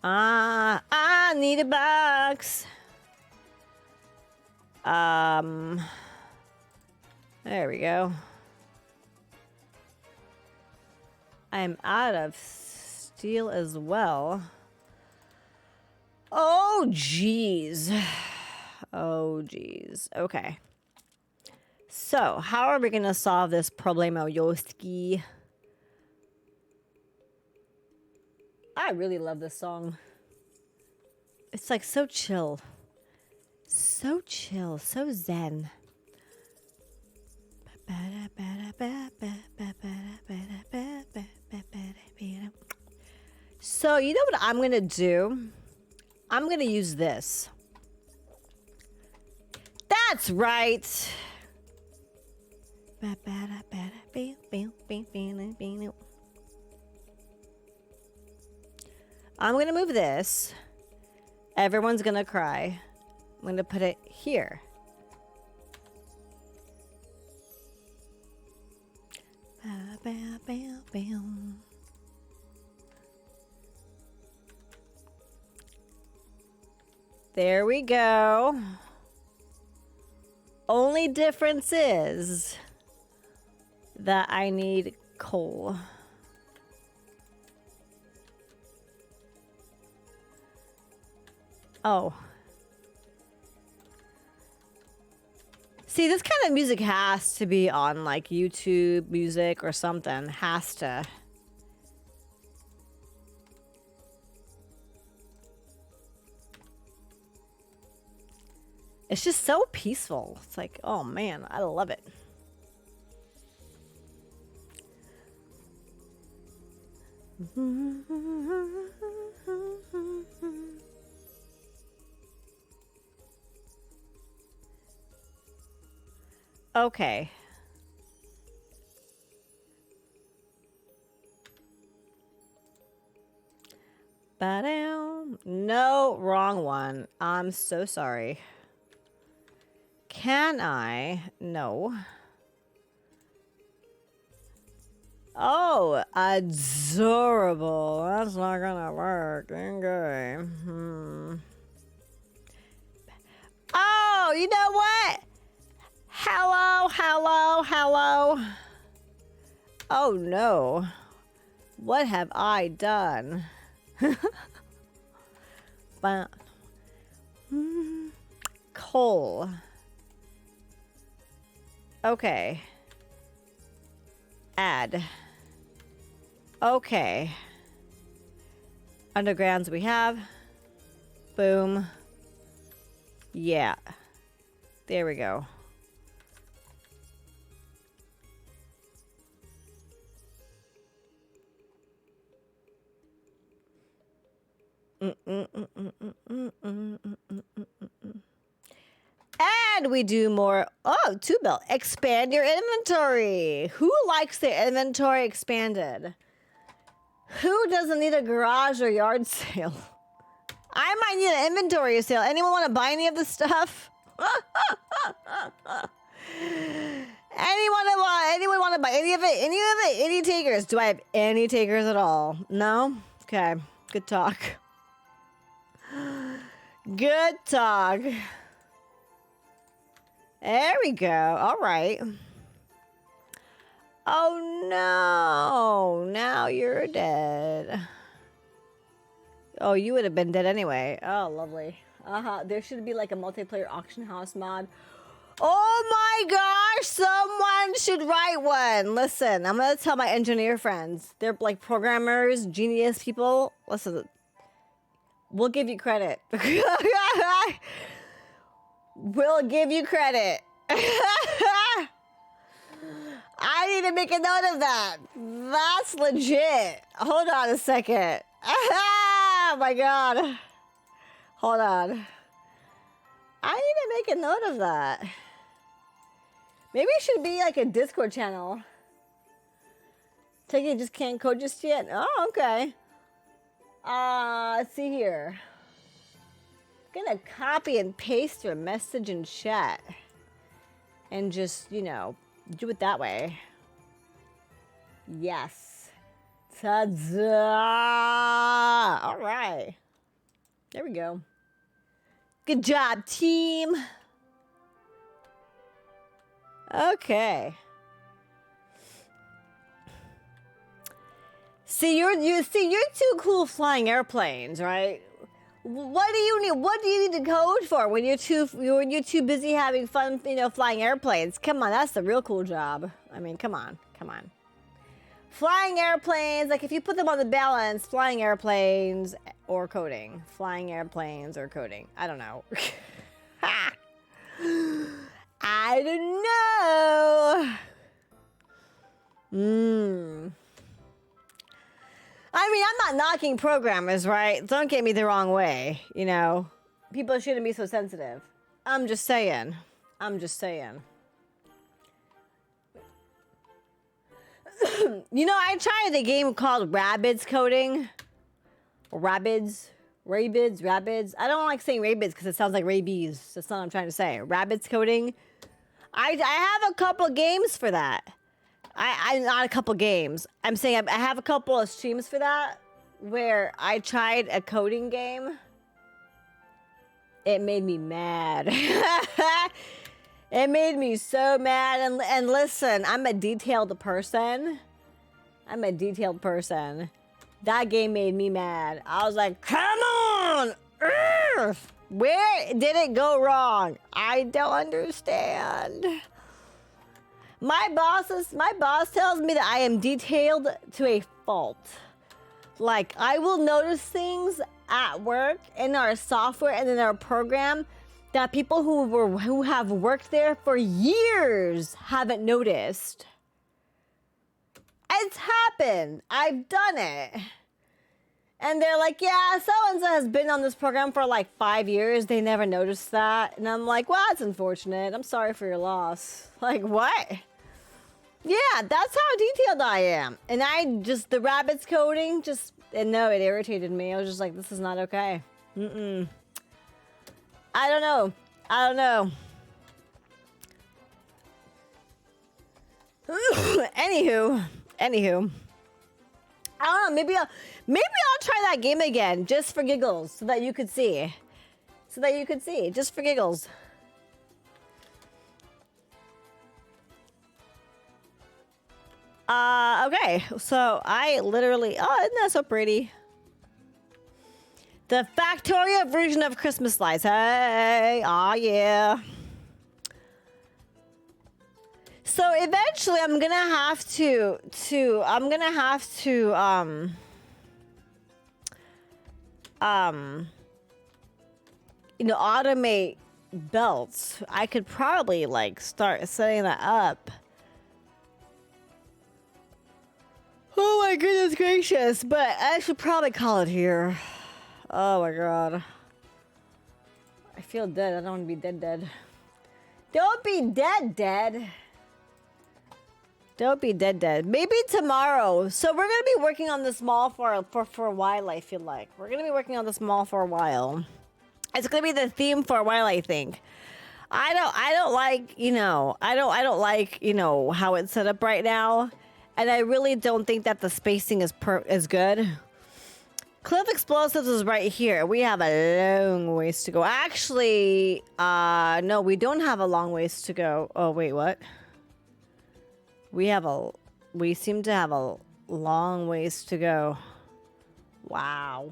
I need a box. There we go. I'm out of steel as well. Oh, jeez. Oh, jeez. Okay. So, how are we going to solve this problemo, Yoski? I really love this song. It's like so chill. So chill. So zen. So, you know what I'm going to do? I'm going to use this. That's right. I'm going to move this. Everyone's going to cry. I'm going to put it here. There we go. Only difference is that I need coal. Oh. See, this kind of music has to be on like YouTube music or something. Has to. It's just so peaceful. It's like, oh man, I love it. Okay. Ba-dam. No, wrong one. I'm so sorry. Can I? No. Oh, adorable. That's not gonna work. Okay. Oh, you know what? Hello, hello, hello. Oh no. What have I done? Coal. Okay. Add. Okay. Undergrounds we have. Boom. Yeah. There we go. And we do more. Oh, 2 bill. Expand your inventory. Who likes their inventory expanded? Who doesn't need a garage or yard sale? I might need an inventory sale. Anyone want to buy any of this stuff? Anyone want to buy any of it? Any of it? Any takers? Do I have any takers at all? No? Okay. Good talk. Good talk. There we go. All right. Oh no. Now you're dead. Oh, you would have been dead anyway. Oh, lovely. There should be like a multiplayer auction house mod. Oh my gosh, someone should write one. Listen, I'm gonna tell my engineer friends. They're like programmers, genius people. Listen, we'll give you credit. We'll give you credit. I need to make a note of that. That's legit. Hold on a second. Oh my god. Hold on. I need to make a note of that. Maybe it should be like a Discord channel. Take it, just can't code just yet. Oh, okay. Let's see here. I'm gonna copy and paste your message in chat. And just, you know, do it that way. Yes. Ta-da! All right. There we go. Good job, team. Okay. See, you're too cool flying airplanes, right? What do you need? What do you need to code for when you're too busy having fun, you know, flying airplanes? Come on, that's the real cool job. I mean, come on. Flying airplanes, like if you put them on the balance, flying airplanes or coding. Flying airplanes or coding. I don't know. I don't know. I mean, I'm not knocking programmers, right? Don't get me the wrong way. You know, people shouldn't be so sensitive. I'm just saying. You know, I tried a game called Rabbids Coding. Rabbids. I don't like saying rabids because it sounds like rabies. That's not what I'm trying to say. Rabbids Coding. I have a couple games for that. I not a couple games. I'm saying I have a couple of streams for that where I tried a coding game. It made me mad. It made me so mad. And listen, I'm a detailed person. That game made me mad. I was like, come on! Urgh! Where did it go wrong? I don't understand. My boss tells me that I am detailed to a fault. Like, I will notice things at work in our software and in our program that people who have worked there for years haven't noticed. It's happened. I've done it. And they're like, yeah, so-and-so has been on this program for like 5 years. They never noticed that. And I'm like, well, that's unfortunate. I'm sorry for your loss. Like, what? Yeah, that's how detailed I am. And the rabbits coding, no, it irritated me. I was just like, this is not okay. I don't know. Anywho, Anywho, I don't know. Maybe I'll try that game again just for giggles, so that you could see. Just for giggles. Okay. So I literally. Oh, isn't that so pretty? The Factorio version of Christmas lights. Hey, oh yeah. So eventually, I'm gonna have to automate belts. I could probably like start setting that up. Oh my goodness gracious! But I should probably call it here. Oh my god. I feel dead. I don't want to be dead. Don't be dead. Don't be dead. Maybe tomorrow. So we're gonna be working on this mall for a while. I feel like we're gonna be working on this mall for a while. It's gonna be the theme for a while. I think. I don't like how it's set up right now, and I really don't think that the spacing is good. Cliff Explosives is right here. We have a long ways to go. Actually, no, we don't have a long ways to go. Oh, wait, what? We seem to have a long ways to go. Wow.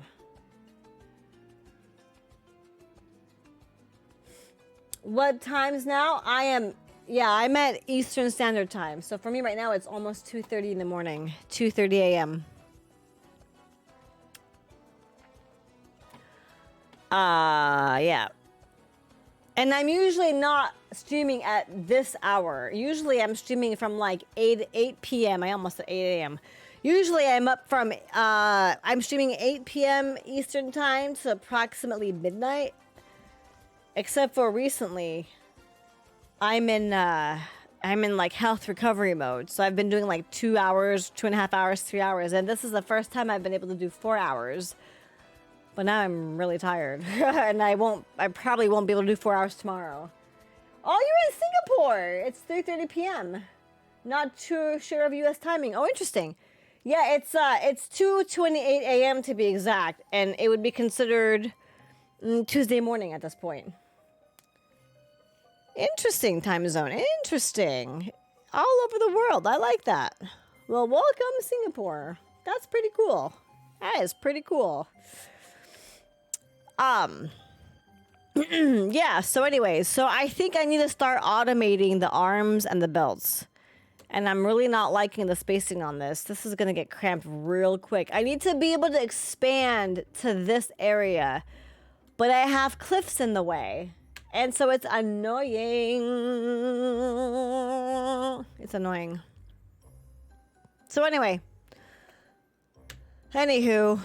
What times now? I'm at Eastern Standard Time. So for me right now, it's almost 2:30 in the morning. 2:30 a.m. Yeah. And I'm usually not streaming at this hour. Usually I'm streaming from like 8 p.m. I almost said 8 a.m. Usually I'm up from, I'm streaming 8 p.m. Eastern time to approximately midnight. Except for recently, I'm in like health recovery mode. So I've been doing like 2 hours, 2.5 hours, 3 hours. And this is the first time I've been able to do 4 hours. But now I'm really tired, and I probably won't be able to do 4 hours tomorrow. Oh, you're in Singapore. It's 3:30 p.m. Not too sure of U.S. timing. Oh, interesting. Yeah, it's 2:28 a.m. to be exact, and it would be considered Tuesday morning at this point. Interesting time zone. Interesting. All over the world. I like that. Well, welcome Singapore. That's pretty cool. That is pretty cool. Yeah, so anyways, so I think I need to start automating the arms and the belts. And I'm really not liking the spacing on this. This is gonna get cramped real quick. I need to be able to expand to this area, but I have cliffs in the way. And so it's annoying. It's annoying. So anyway. Anywho.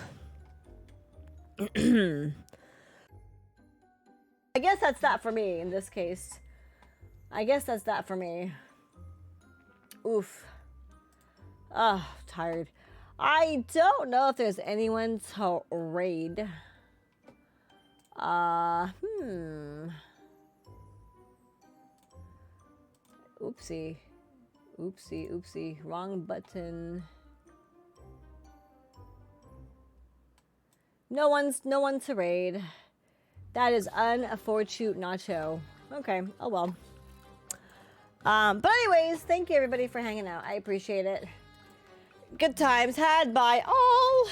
I guess that's that for me in this case. I guess that's that for me. Oof. Oh, tired. I don't know if there's anyone to raid. Oopsie. Wrong button. No one to raid. That is unfortunate nacho. Okay, oh well. But anyways, thank you everybody for hanging out. I appreciate it. Good times had by all.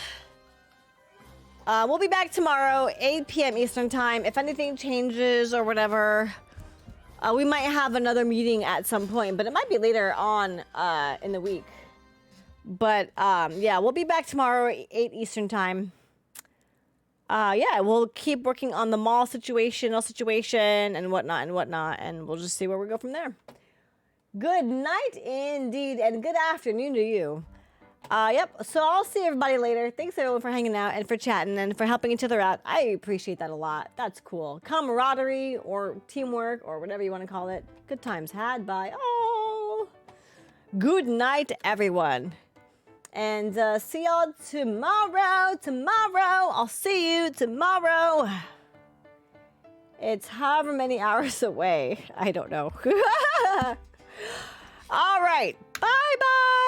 We'll be back tomorrow, 8 p.m. Eastern time. If anything changes or whatever, we might have another meeting at some point, but it might be later on in the week. But yeah, we'll be back tomorrow, 8 Eastern time. Yeah, we'll keep working on the mall situation and whatnot, and we'll just see where we go from there. Good night indeed, and good afternoon to you. Yep, so I'll see everybody later. Thanks everyone for hanging out and for chatting and for helping each other out. I appreciate that a lot. That's cool. Camaraderie or teamwork or whatever you want to call it. Good times had by all. Good night, everyone. And see y'all tomorrow. I'll see you tomorrow. It's however many hours away. I don't know. All right. Bye-bye.